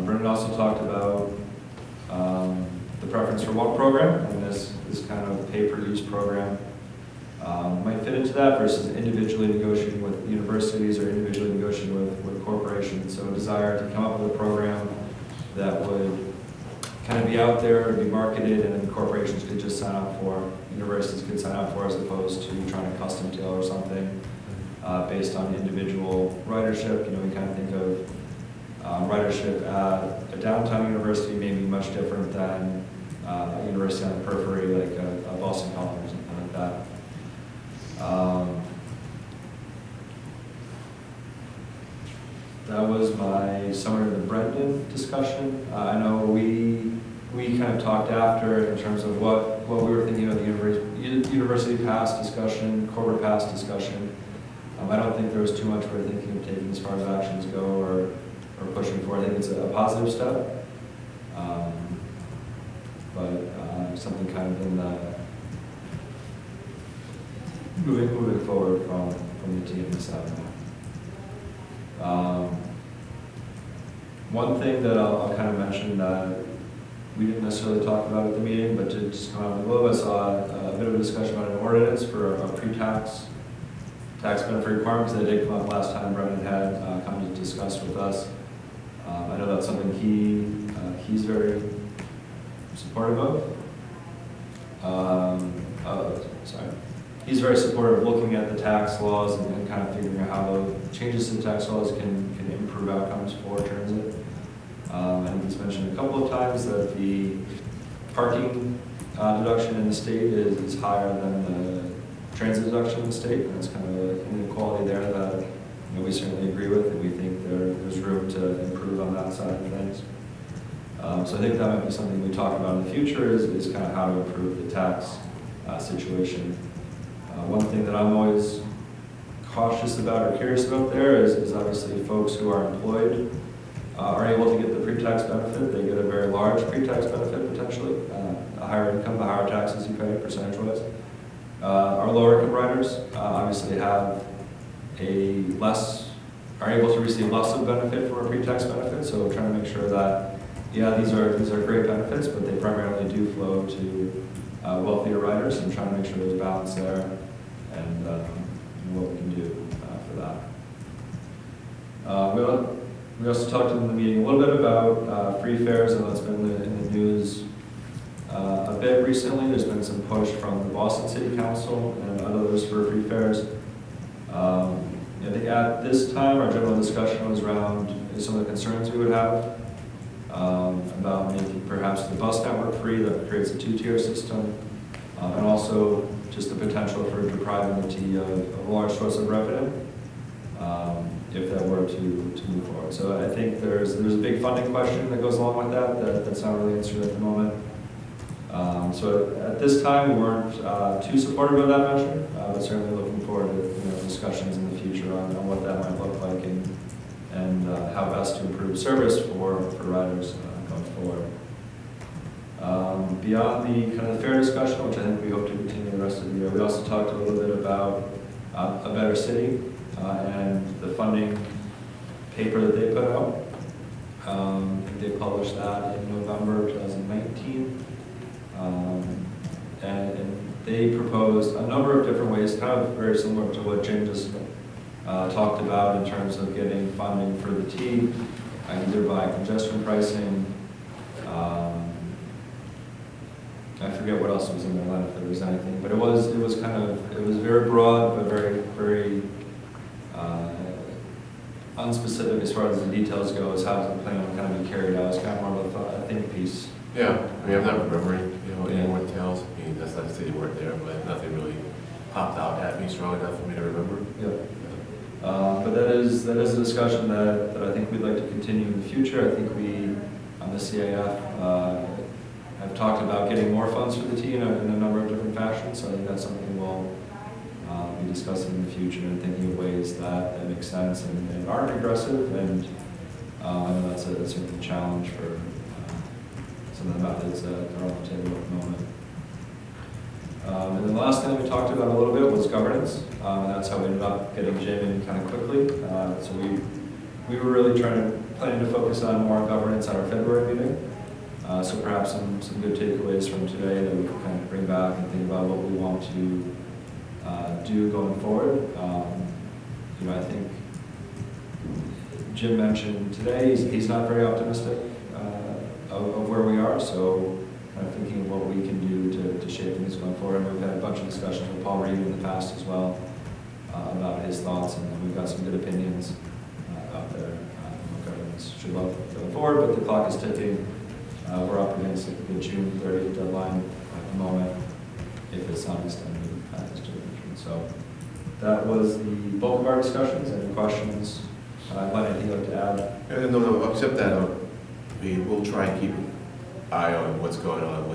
Brendan also talked about the preference for one program, and this kind of pay-per-use program might fit into that versus individually negotiating with universities or individually negotiating with corporations. So a desire to come up with a program that would kind of be out there, be marketed, and then corporations could just sign up for, universities could sign up for, as opposed to trying to custom tailor something based on individual ridership. You know, we kind of think of ridership at a downtown university may be much different than a university on the periphery, like a Boston College or something like that. That was my summary of the Brendan discussion. I know we kind of talked after in terms of what we were thinking of the university pass discussion, corporate pass discussion. I don't think there was too much we're thinking of taking as far as actions go or pushing for. I think it's a positive step, but something kind of in the moving forward from the team this avenue. One thing that I'll kind of mention that we didn't necessarily talk about at the meeting, but to just come out of the blue, I saw a bit of a discussion about an ordinance for a pre-tax tax benefit requirements that did come up last time Brendan had come to discuss with us. I know that's something he's very supportive of. He's very supportive of looking at the tax laws and kind of figuring out how the changes to the tax laws can improve outcomes for transit. And he's mentioned a couple of times that the parking deduction in the state is higher than the transit deduction in the state, and it's kind of an inequality there that we certainly agree with, and we think there's room to improve on that side of things. So I think that might be something we talk about in the future is kind of how to improve the tax situation. One thing that I'm always cautious about or curious about there is obviously folks who are employed are able to get the pre-tax benefit. They get a very large pre-tax benefit potentially. A higher income, the higher taxes you pay percentage-wise. Our lower income riders obviously are able to receive less of benefit from a pre-tax benefit. So we're trying to make sure that, yeah, these are great benefits, but they primarily do flow to wealthier riders, and trying to make sure there's balance there and what we can do for that. We also talked in the meeting a little bit about free fares, and that's been in the news a bit recently. There's been some push from the Boston City Council and others for free fares. I think at this time, our general discussion was around some of the concerns we would have about making perhaps the bus network free. That creates a two-tier system, and also just the potential for depriving the T of a large source of revenue if that were to move forward. So I think there's a big funding question that goes along with that's not really answered at the moment. So at this time, we weren't too supportive of that measure, but certainly looking forward to discussions in the future on what that might look like and how best to improve service for riders going forward. Beyond the kind of the fare discussion, which I think we hope to continue the rest of the year, we also talked a little bit about A Better City and the funding paper that they put out. I think they published that in November 2019. And they proposed a number of different ways, kind of very similar to what Jim just talked about in terms of getting funding for the T, either by congestion pricing. I forget what else was in there, if there was anything, but it was very broad, but very unspecific as far as the details go, as how the plan would kind of be carried out. It's kind of more of a think piece. Yeah, I mean, I'm not remembering, any more details. I mean, that's not to say they weren't there, but nothing really popped out at me strong enough for me to remember. Yep. But that is a discussion that I think we'd like to continue in the future. I think we the CAF have talked about getting more funds for the T in a number of different fashions, so I think that's something we'll be discussing in the future and thinking of ways that make sense and aren't regressive, and I know that's certainly a challenge for some of the methods that are on the table at the moment. And then the last thing that we talked about a little bit was governance, and that's how we ended up getting Jim in kind of quickly. So we were really planning to focus on more governance at our February meeting. So perhaps some good takeaways from today that we can kind of bring back and think about what we want to do going forward. I think Jim mentioned today he's not very optimistic of where we are, so kind of thinking of what we can do to shape things going forward. And we've had a bunch of discussions with Paul Reed in the past as well about his thoughts, and we've got some good opinions out there on what governance should look going forward, but the clock is ticking. We're up against the June 30th deadline at the moment, if it's not extended past June. So that was the bulk of our discussions. Any questions? Glenn, anything you'd like to add? No, except that we will try and keep an eye on what's going on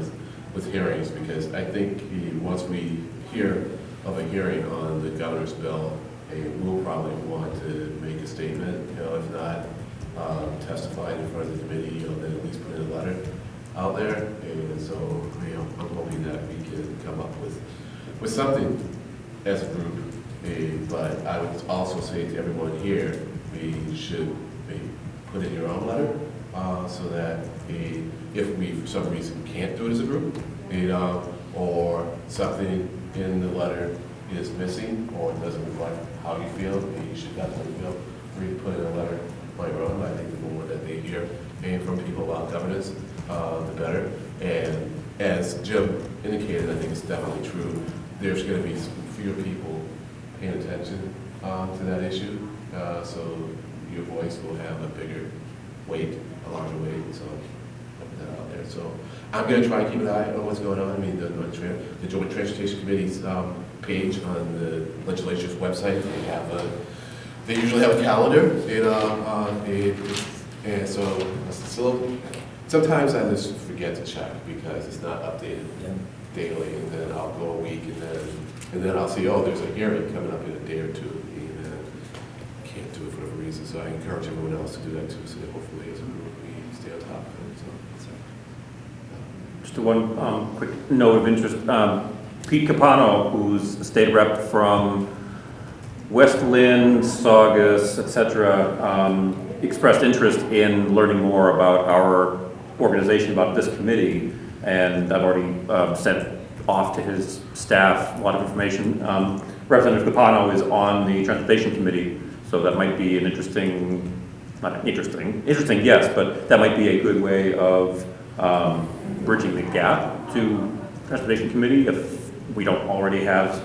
with hearings, because I think once we hear of a hearing on the governor's bill, we'll probably want to make a statement, if not testify in front of the committee, then at least put in a letter out there. And so, I'm hoping that we can come up with something as a group. But I would also say to everyone here, we should put in your own letter, so that if we for some reason can't do it as a group, or something in the letter is missing or doesn't reflect how you feel, you should definitely feel free to put in a letter on your own. I think the more that they hear from people about governance, the better. And as Jim indicated, I think it's definitely true, there's going to be fewer people paying attention to that issue, so your voice will have a bigger weight, a larger weight, so put that out there. So I'm going to try and keep an eye on what's going on. I mean, the Joint Transportation Committee's page on the legislature's website, they usually have a calendar, and so sometimes I just forget to check because it's not updated daily, and then I'll go a week, and then I'll see, there's a hearing coming up in a day or two, and I can't do it for whatever reason. So I encourage everyone else to do that too, so that hopefully as a group we stay on top of it. So. Just one quick note of interest. Pete Capano, who's a state rep from West Lynn, Saugus, etc., expressed interest in learning more about our organization, about this committee, and I've already sent off to his staff a lot of information. Representative Capano is on the Transportation Committee, so that might be an interesting, yes, but that might be a good way of bridging the gap to Transportation Committee if we don't already have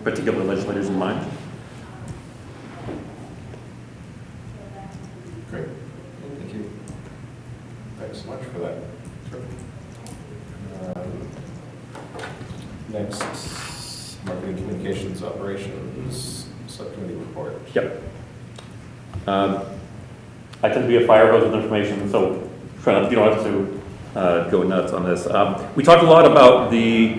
particular legislators in mind. Great. Thank you. Thanks so much for that. Next, Marketing Communications Operations Subcommittee report. Yep. I tend to be a fire hose with information, so you don't have to go nuts on this. We talked a lot about the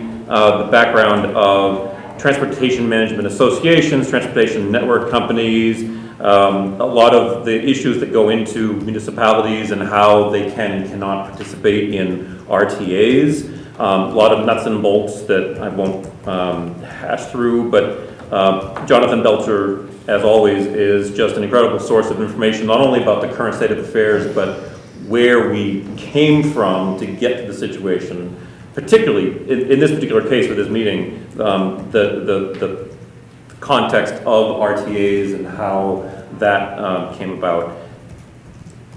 background of transportation management associations, transportation network companies, a lot of the issues that go into municipalities and how they can and cannot participate in RTAs. A lot of nuts and bolts that I won't hash through, but Jonathan Belcher, as always, is just an incredible source of information, not only about the current state of affairs, but where we came from to get to the situation, particularly in this particular case with this meeting, the context of RTAs and how that came about.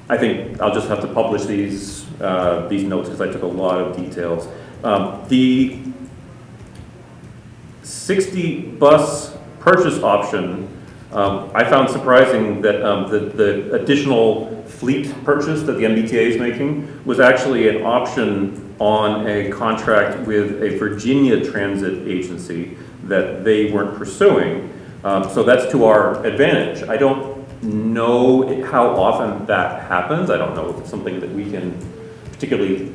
I think I'll just have to publish these notes because I took a lot of details. The 60 bus purchase option, I found surprising that the additional fleet purchase that the MBTA is making was actually an option on a contract with a Virginia transit agency that they weren't pursuing. So that's to our advantage. I don't know how often that happens. I don't know if it's something that we can particularly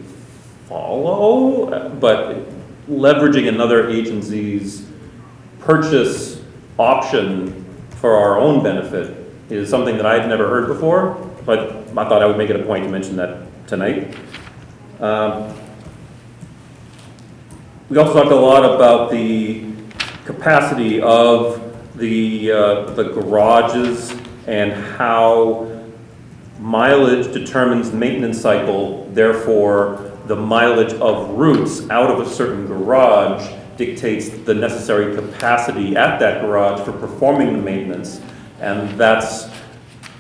follow, but leveraging another agency's purchase option for our own benefit is something that I'd never heard before, but I thought I would make it a point to mention that tonight. We also talked a lot about the capacity of the garages and how mileage determines maintenance cycle, therefore the mileage of routes out of a certain garage dictates the necessary capacity at that garage for performing the maintenance. And that's,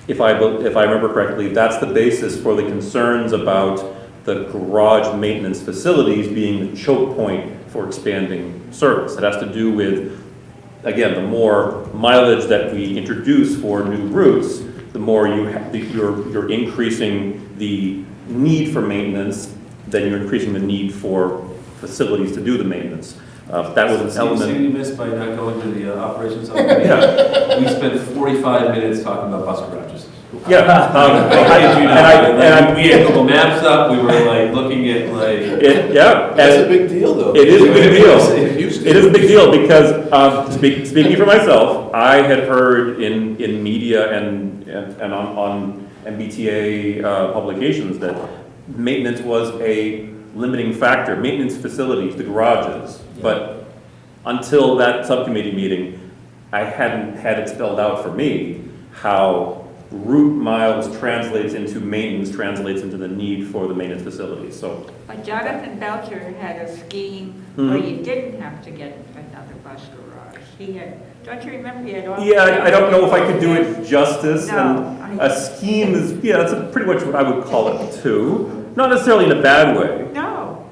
if I remember correctly, that's the basis for the concerns about the garage maintenance facilities being the choke point for expanding service. It has to do with, again, the more mileage that we introduce for new routes, the more you're increasing the need for maintenance, then you're increasing the need for facilities to do the maintenance. That was an See element. what you missed by not going to the operations subcommittee? Yeah. We spent 45 minutes talking about bus garages. Yeah. We had Google Maps up, we were like looking at like. Yeah. That's a big deal, though. It is a big deal. It's a huge deal. It is a big deal because, speaking for myself, I had heard in media and on MBTA publications that maintenance was a limiting factor, maintenance facilities, the garages. But until that subcommittee meeting, I hadn't had it spelled out for me how route miles translates into maintenance, translates into the need for the maintenance facilities. So, But Jonathan Belcher had a scheme where you didn't have to get another bus garage. He had, don't you remember he had all? yeah, I don't know if I could do it justice. No, And a scheme is, that's pretty much what I would call it too. Not necessarily in a bad way. No.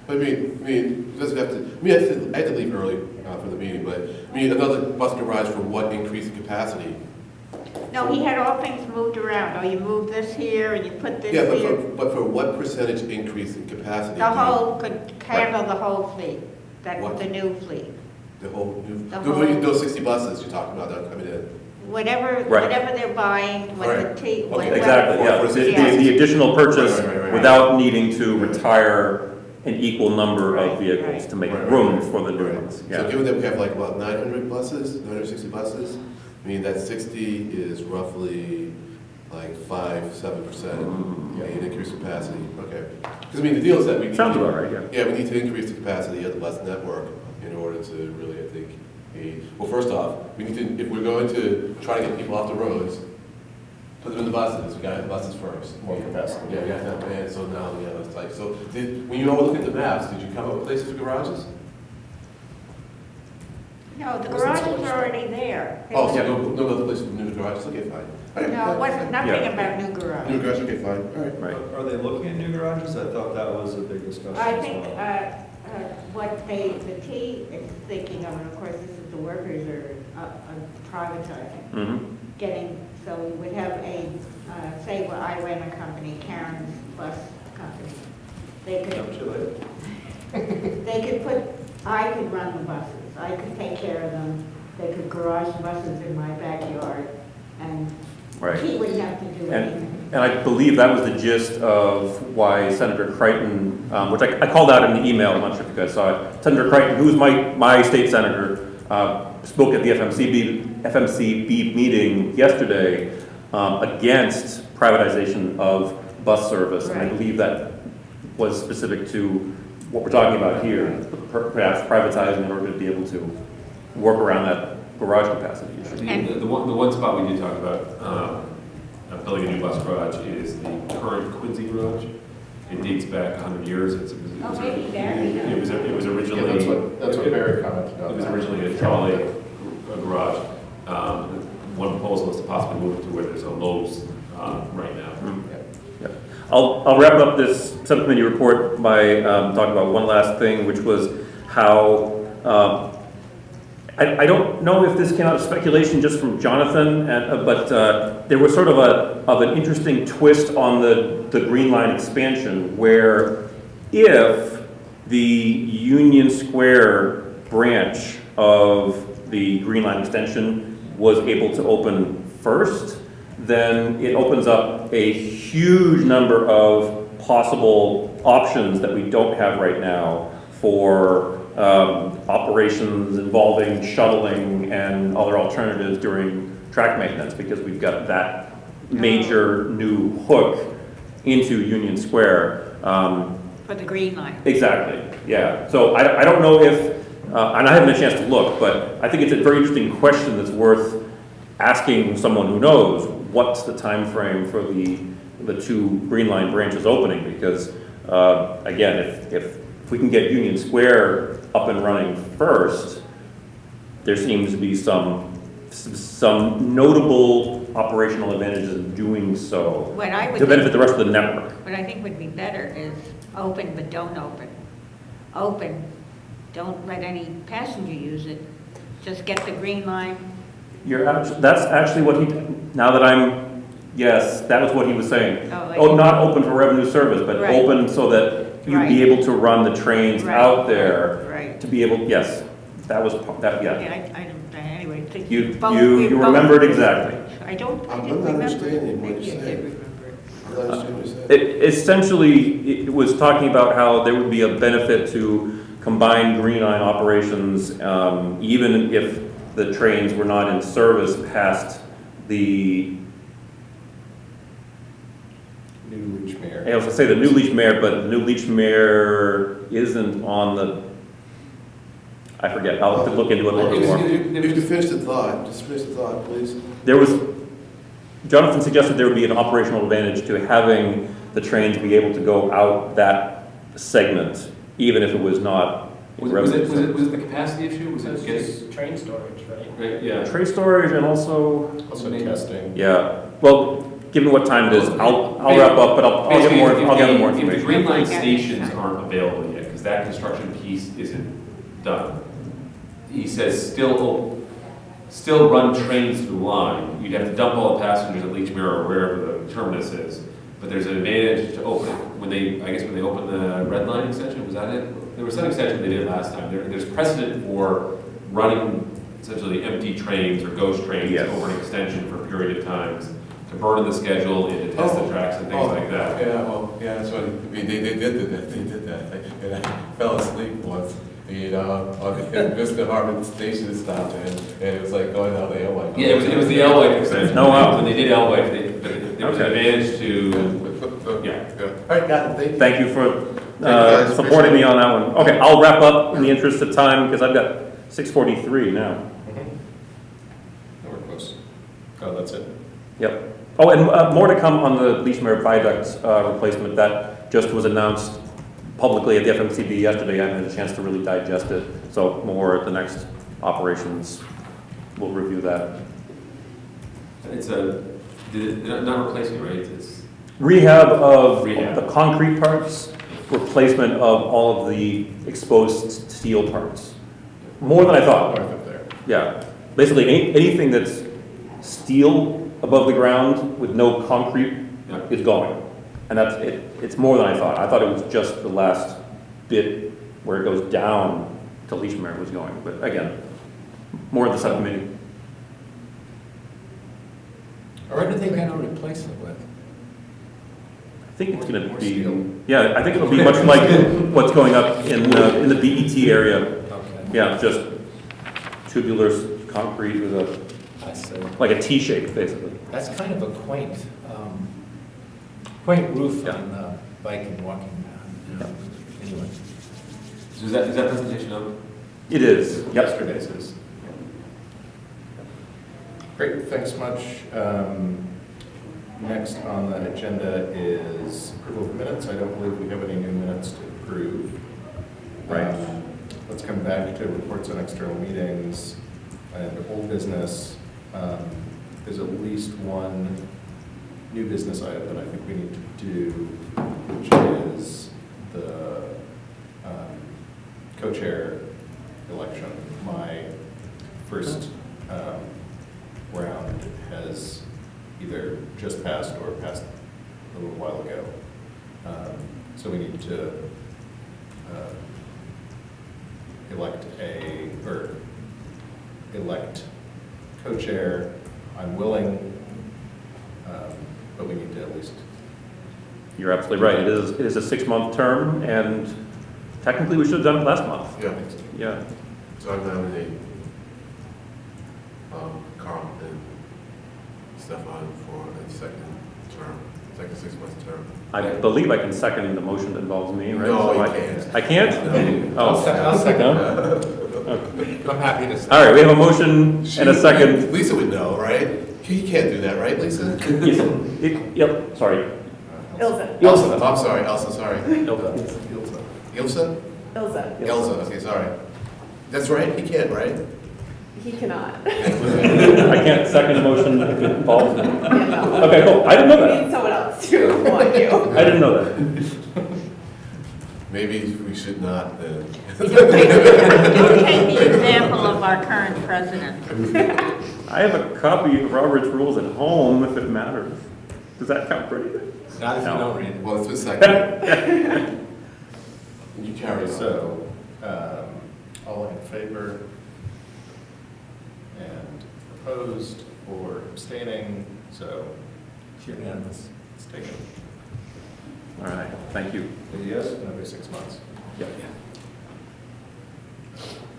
I mean, it doesn't have to, I had to leave early for the meeting, but, another bus garage for what increase in capacity? No, he had all things moved around. Oh, you move this here and you put this Yeah, here. but for what percentage increase in capacity? The whole, could handle the whole fleet, What? the new fleet. The whole, The whole- those 60 buses you're talking about, that coming in. Whatever Right. they're buying, what Right. the T. Okay. Exactly, yeah. The additional purchase Right. without needing to retire an equal number of Right, vehicles right. to make Right, room right. for the new Right. ones. So Yeah. given that we have like, what, 900 buses, 960 buses? That 60 is roughly like 5-7%. Increase capacity, okay. Because the deal is that we need Sounds to, about right, yeah. Yeah, we need to increase the capacity of the bus network in order to really, I think, well, first off, we need to, if we're going to try to get people off the roads, put them in the buses, we gotta have the buses first. More capacity. Yeah, we have to have, and so now, it's like, so, when you all look at the maps, did you come up with places for garages? No, the garages are already there. Oh, so no other place for new garages, okay, fine. All right, No, it wasn't, nothing Yeah. about new New garage. garage, okay, fine, all right. Right. Are they looking at new garages? I thought that was a big discussion I as think, well. what the T is thinking of, and of course, this is the workers are privatizing, Mhm. so we would have a, say where I ran a company, Karen's Bus Company. They Is that could, what you like? they could put, I could run the buses, I could take care of them, they could garage buses in my backyard, and Right. he wouldn't have to do anything. And I believe that was the gist of why Senator Crichton, which I called out in the email, I'm not sure if you guys saw it. Senator Crichton, who's my state senator, spoke at the FMCB meeting yesterday against privatization of bus service. And I Right. believe that was specific to what we're talking about here, perhaps privatizing in order to be able to work around that garage capacity issue. The one spot we did talk about, building a new bus garage is the current Quincy garage. It dates back 100 years. It was originally. That's what Barry commented It on. was originally a trolley garage. One proposal is to possibly move it to where there's a Lowe's right now. Yep. I'll wrap up this subcommittee report by talking about one last thing, which was how I don't know if this came out of speculation just from Jonathan, but there was sort of an interesting twist on the Green Line expansion, where if the Union Square branch of the Green Line extension was able to open first, then it opens up a huge number of possible options that we don't have right now for operations involving shuttling and other alternatives during track maintenance, because we've got that major new hook into Union Square. For the green line. Exactly, yeah. So I don't know if, and I haven't had a chance to look, but I think it's a very interesting question that's worth asking someone who knows what's the time frame for the two green line branches opening, because again, if we can get Union Square up and running first, there seems to be some notable operational advantages in doing so What I would to benefit think- the rest of the network. What I think would be better is open but don't open. Open, don't let any passenger use it. Just get the green line. That's actually what yes, that was what he was saying. Oh, like- Oh, not open for revenue service, but Right. open so that you'd be Right. able to run the trains Right. out there. Right. To be able, yes, that was, that, Yeah, yeah. I don't, anyway. think You both- we you both- remembered exactly. I don't, I I'm didn't not remember. understanding what Maybe you're I did saying. remember it. I don't understand what you're saying. Essentially, it was talking about how there would be a benefit to combined green line operations, even if the trains were not in service past the, New Leachmere. I was gonna say the new Leachmere, but the new Leachmere isn't on the, I forget, I'll have to look into it a little bit more. If you could finish the thought, just finish the thought, please. There was, Jonathan suggested there would be an operational advantage to having the trains be able to go out that segment, even if it was not. Was it the capacity issue? Was it getting? Train storage, right? Right, yeah. Tray storage and also, Also testing. yeah, well, given what time it is, I'll wrap up, but I'll get more, Basically, I'll gather more If the information. green line Yeah. stations aren't available yet, because that construction piece isn't done, he says still run trains through the line. You'd have to dump all the passengers at Leachmere or wherever the terminus is. But there's an advantage to open it. When they opened the red line extension, was that it? There was some extension they did last time. There's precedent for running essentially empty trains or ghost trains Yes. over an extension for a period of times to burn in the schedule and to test the tracks and things like that. Yeah, well, yeah, that's what, I mean, they did that, and I fell asleep once, on the Vista Harbor station stopped, and it was like going out the airline. Yeah, it was the L-Wife extension. Oh, wow. When they did L-Wife, there was an Okay. advantage to, yeah. All right, got it, thank you. Thank you for guys. supporting me on that one. Okay, I'll wrap up in the interest of time, because I've got 6:43 now. We're close. Oh, that's it. Yep. Oh, and more to come on the Leachmere Viaduct replacement. That just was announced publicly at the FMCB yesterday. I haven't had a chance to really digest it, so more at the next operations. We'll review that. It's not replacing, right? It's Rehab of Rehab. the concrete parts, replacement of all of the exposed steel parts. More than I thought. North of there. Yeah. Basically, anything that's steel above the ground with no concrete Yeah. is going. And that's it. It's more than I thought. I thought it was just the last bit where it goes down to Leachmere was going. But again, more of the subcommittee. What are they gonna replace it with? I think it's going to More be, steel. yeah, I think it'll be much like what's going up in the BET area. Okay, Yeah, just tubular concrete with a, I see. like a T shape, basically. That's kind of a quaint roof Yeah. on bike and walking. Anyway. So is that presentation up? It is, yep. Yesterday's is. Great, thanks much. Next on the agenda is approval of minutes. I don't believe we have any new minutes to approve. Right. Let's come back to reports on external meetings and old business. There's at least one new business item that I think we need to do, which is the co-chair election. My first round has either just passed or passed a little while ago. So we need to elect co-chair. I'm willing you're absolutely right. It is a 6-month term, and technically we should have done it last month. Yeah, Yeah. so I nominate Carl and Stefan for a second term, second 6-month term. I believe I can second the motion that involves me, right? No, So you I can't. I can't? I'll Oh. second. No? I'm happy to second. All right, we have a motion and a second. Lisa would know, right? He can't do that, right, Lisa? Yep, sorry. Ilza. Elsa, I'm sorry, Elsa, sorry. Ilza. Ilsa? Ilza. Elsa, okay, sorry. That's right, he can't, right? He cannot. I can't second a motion if it involves me. Yeah, no. Okay, cool. I didn't know We that. need someone else to appoint you. I didn't know that. Maybe we should not then. Don't take the example of our current president. I have a copy of Robert's Rules at home if it matters. Does that count for anything? Not if you No. don't read it. Well, it's been seconded. You carry on. So, all in favor and opposed or abstaining, so It's unanimous. it's taken All right, thank you. yes, another 6 months. Yep.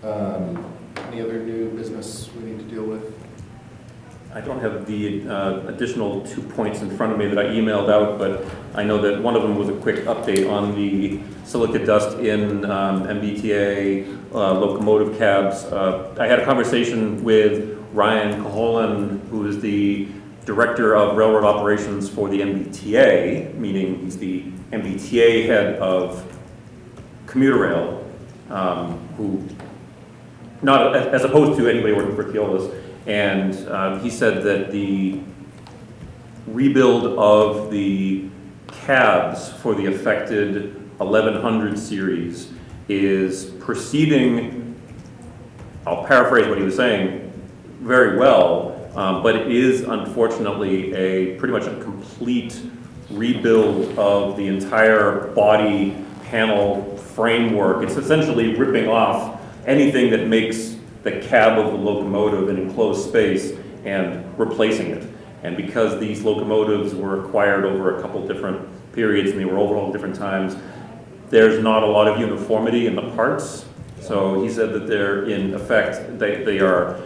Any other new business we need to deal with? I don't have the additional 2 points in front of me that I emailed out, but I know that one of them was a quick update on the silica dust in MBTA locomotive cabs. I had a conversation with Ryan Caholan, who is the Director of Railroad Operations for the MBTA, meaning he's the MBTA head of commuter rail, who, not as opposed to anybody working for Keolis. And he said that the rebuild of the cabs for the affected 1100 series is proceeding, I'll paraphrase what he was saying, very well, but it is unfortunately pretty much a complete rebuild of the entire body panel framework. It's essentially ripping off anything that makes the cab of the locomotive an enclosed space and replacing it. And because these locomotives were acquired over a couple different periods and they were overhauled at different times, there's not a lot of uniformity in the parts. So he said that they're, in effect, they are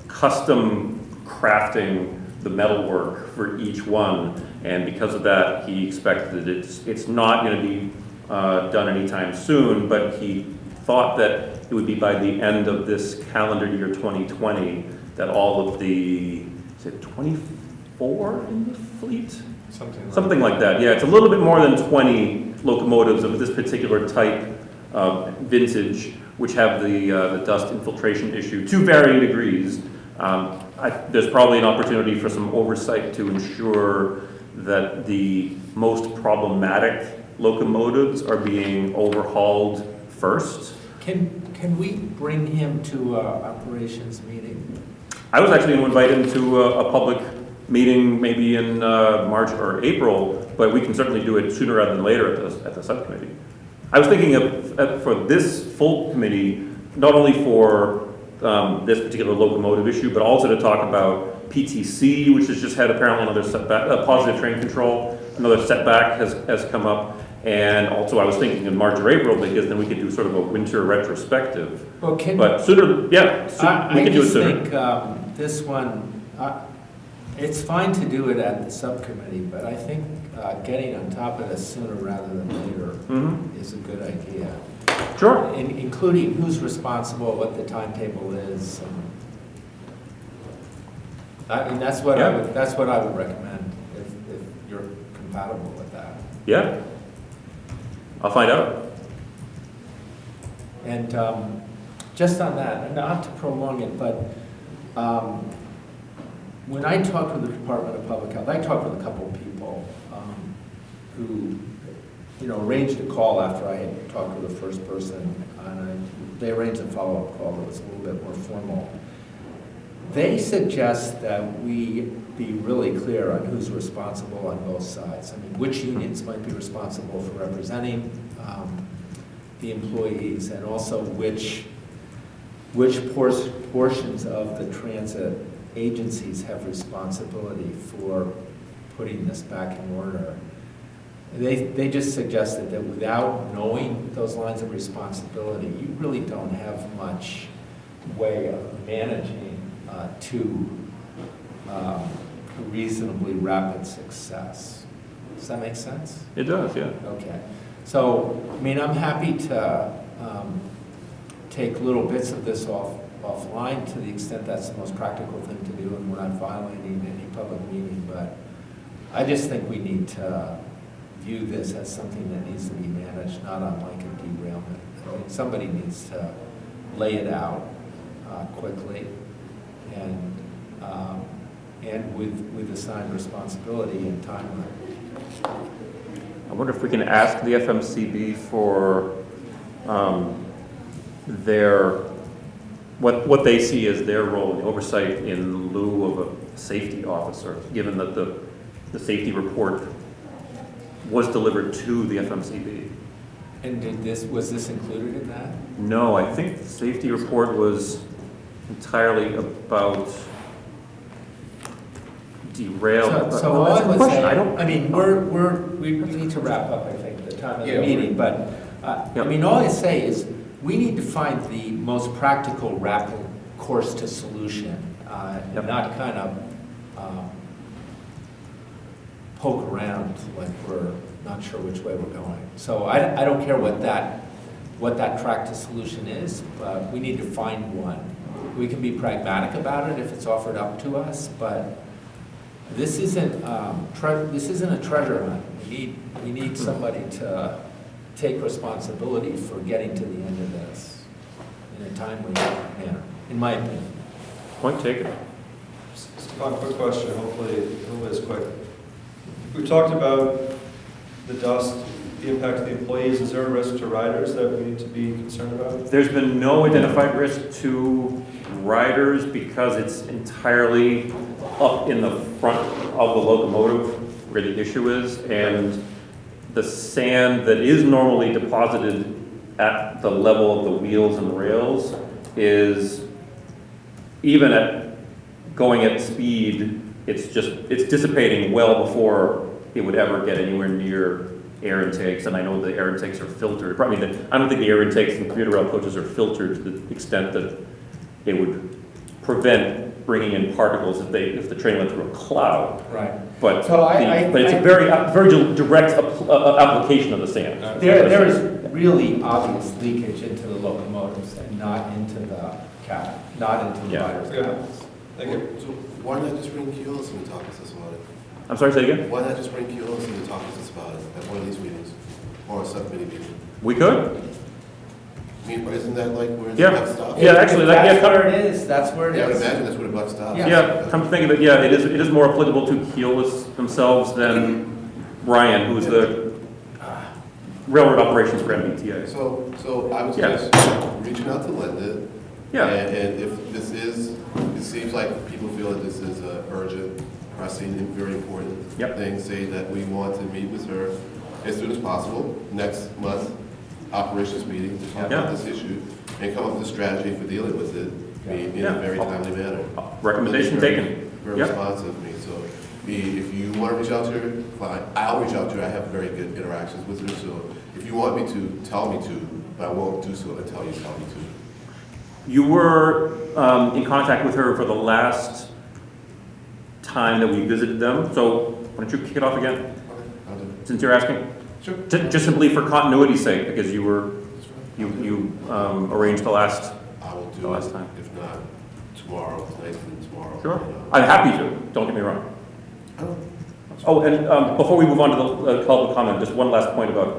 custom crafting the metalwork for each one. And because of that, he expected that it's not going to be done anytime soon, but he thought that it would be by the end of this calendar year 2020 that all of the, is it 24 in the fleet? Something like that, yeah. It's a little bit more than 20 locomotives of this particular type vintage, which have the dust infiltration issue to varying degrees. There's probably an opportunity for some oversight to ensure that the most problematic locomotives are being overhauled first. Can we bring him to our operations meeting? I was actually going to invite him to a public meeting maybe in March or April, but we can certainly do it sooner rather than later at the subcommittee. I was thinking of, for this full committee, not only for this particular locomotive issue, but also to talk about PTC, which has just had apparently another setback, positive train control, another setback has come up. And also I was thinking in March or April, because then we could do sort of a winter retrospective. Well, But sooner, yeah, we can do it sooner. I just think this one, it's fine to do it at the subcommittee, but I think getting on top of this sooner rather than later is a good idea. Sure. Including who's responsible, what the timetable is. I mean, that's what I would recommend if you're compatible with that. Yeah. I'll find out. And just on that, and not to prolong it, but when I talked with the Department of Public Health, I talked with a couple of people who, arranged a call after I had talked with the first person, and they arranged a follow-up call that was a little bit more formal. They suggest that we be really clear on who's responsible on both sides. I mean, which unions might be responsible for representing the employees, and also which portions of the transit agencies have responsibility for putting this back in order. They just suggested that without knowing those lines of responsibility, you really don't have much way of managing to reasonably rapid success. Does that make sense? It does, yeah. Okay. So, I mean, I'm happy to take little bits of this offline to the extent that's the most practical thing to do, and we're not violating any public meeting, but I just think we need to view this as something that needs to be managed, not unlike a derailment. I mean, somebody needs to lay it out quickly and with assigned responsibility and timeline. I wonder if we can ask the FMCB for what they see as their role in oversight in lieu of a safety officer, given that the safety report was delivered to the FMCB. And was this included in that? No, I think the safety report was entirely about derailment. So all I would say, I don't. I mean, we need to wrap up, I think, the time of the Yeah, meeting, but, Yeah. I mean, all I say is, we need to find the most practical, rapid course to solution, Yep. and not kind of poke around like we're not sure which way we're going. So I don't care what that track to solution is, but we need to find one. We can be pragmatic about it if it's offered up to us, but this isn't a treasure hunt. We need somebody to take responsibility for getting to the end of this in a timely manner, in my opinion. Point taken. Stefan, quick question, hopefully it's quick. We talked about the dust, the impact of the employees. Is there a risk to riders that we need to be concerned about? There's been no identified risk to riders because it's entirely up in the front of the locomotive where the issue is, and the sand that is normally deposited at the level of the wheels and rails is, even at going at speed, it's dissipating well before it would ever get anywhere near air intakes, and I know the air intakes are filtered. I mean, I don't think the air intakes in commuter rail coaches are filtered to the extent that it would prevent bringing in particles if the train went through a cloud. But But So it's a very direct application of the sand. there is really obvious leakage into the locomotives and not into the cabin, not into the Yeah. riders' Good. cabins. Thank you. So why not just bring Keolis and talk to us about it? I'm sorry, say again? Why not just bring Keolis and talk to us about it at one of these meetings or a subcommittee meeting? We could? I mean, isn't that like where the Yeah. buck stops? Yeah, actually, If that- that's yeah, where it is, that's where it Yeah, I would is. imagine that's where the buck stops. Yeah, come to think of it, yeah, it is more applicable to Keolis themselves than Ryan, who's the railroad operations for MBTA. So I was Yeah. just reaching out to Linda. Yeah, And if this is, it seems like people feel that this is a urgent, pressing, and very important Yep. thing, say that we want to meet with her as soon as possible, next month, operations meeting, to talk Yeah. about this issue, and come up with a strategy for dealing with it in Yeah. a very timely manner. recommendation Very- taken. Very Yep. responsive to me, so if you want to reach out to her, fine, I'll reach out to her, I have very good interactions with her, so if you want me to, tell me to, but I won't do so until you tell me to. You were in contact with her for the last time that we visited them, so why don't you kick it off again, I'll do it. since you're asking? Sure. Just simply for continuity's sake, because you arranged the last. I will The do last it, time. if not tomorrow, tonight and tomorrow. Sure. I'm happy to, don't get me wrong. Oh, and before we move on to the public comment, just one last point about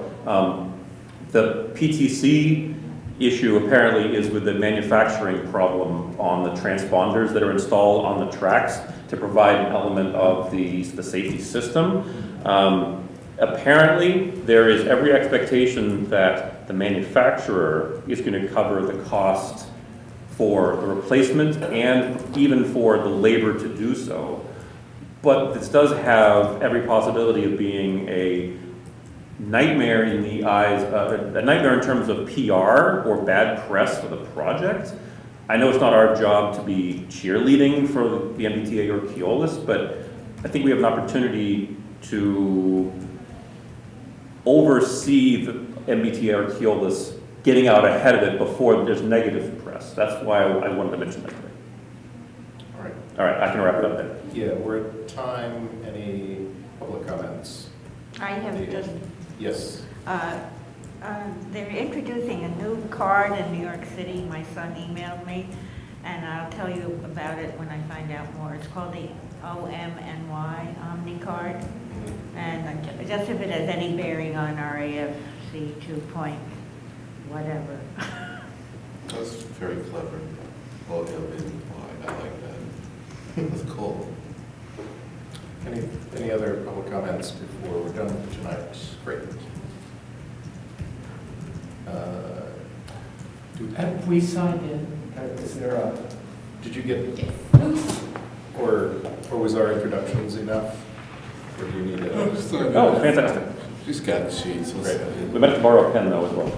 the PTC issue apparently is with the manufacturing problem on the transponders that are installed on the tracks to provide an element of the safety system. Apparently, there is every expectation that the manufacturer is going to cover the cost for the replacement and even for the labor to do so. But this does have every possibility of being a nightmare in the eyes, a nightmare in terms of PR or bad press for the project. I know it's not our job to be cheerleading for the MBTA or Keolis, but I think we have an opportunity to oversee the MBTA or Keolis getting out ahead of it before there's negative press. That's why I wanted to mention that today. All right. All right, I can wrap it up then. Yeah, we're at time. Any public comments? I have just, Yes. they're introducing a new card in New York City. My son emailed me, and I'll tell you about it when I find out more. It's called the OMNY Omni Card. And just if it has any bearing on our AFC 2 point whatever. That's very clever. Oh, I like that. That's cool. Any other public comments before we're done for tonight? Great. Have we signed in? Is there a? Did you get, or was our introductions enough? Or do you need a? Oh, fantastic. She's got the sheets. Great. We meant to borrow a pen though as well.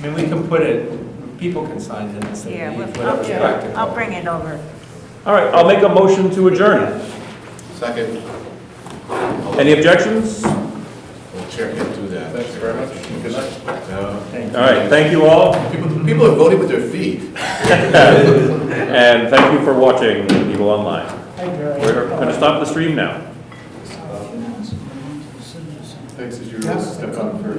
I mean, we can put it, people can sign in and say, Yeah, whatever's practical. I'll bring it over. All right, I'll make a motion to adjourn. Second. Any objections? Well, Chair can't do that. Thanks very much. Good night. Thank All right, thank you all. People are voting with their feet. And thank you for watching, people online. We're going to stop the stream now. Thanks as usual, Stefan, for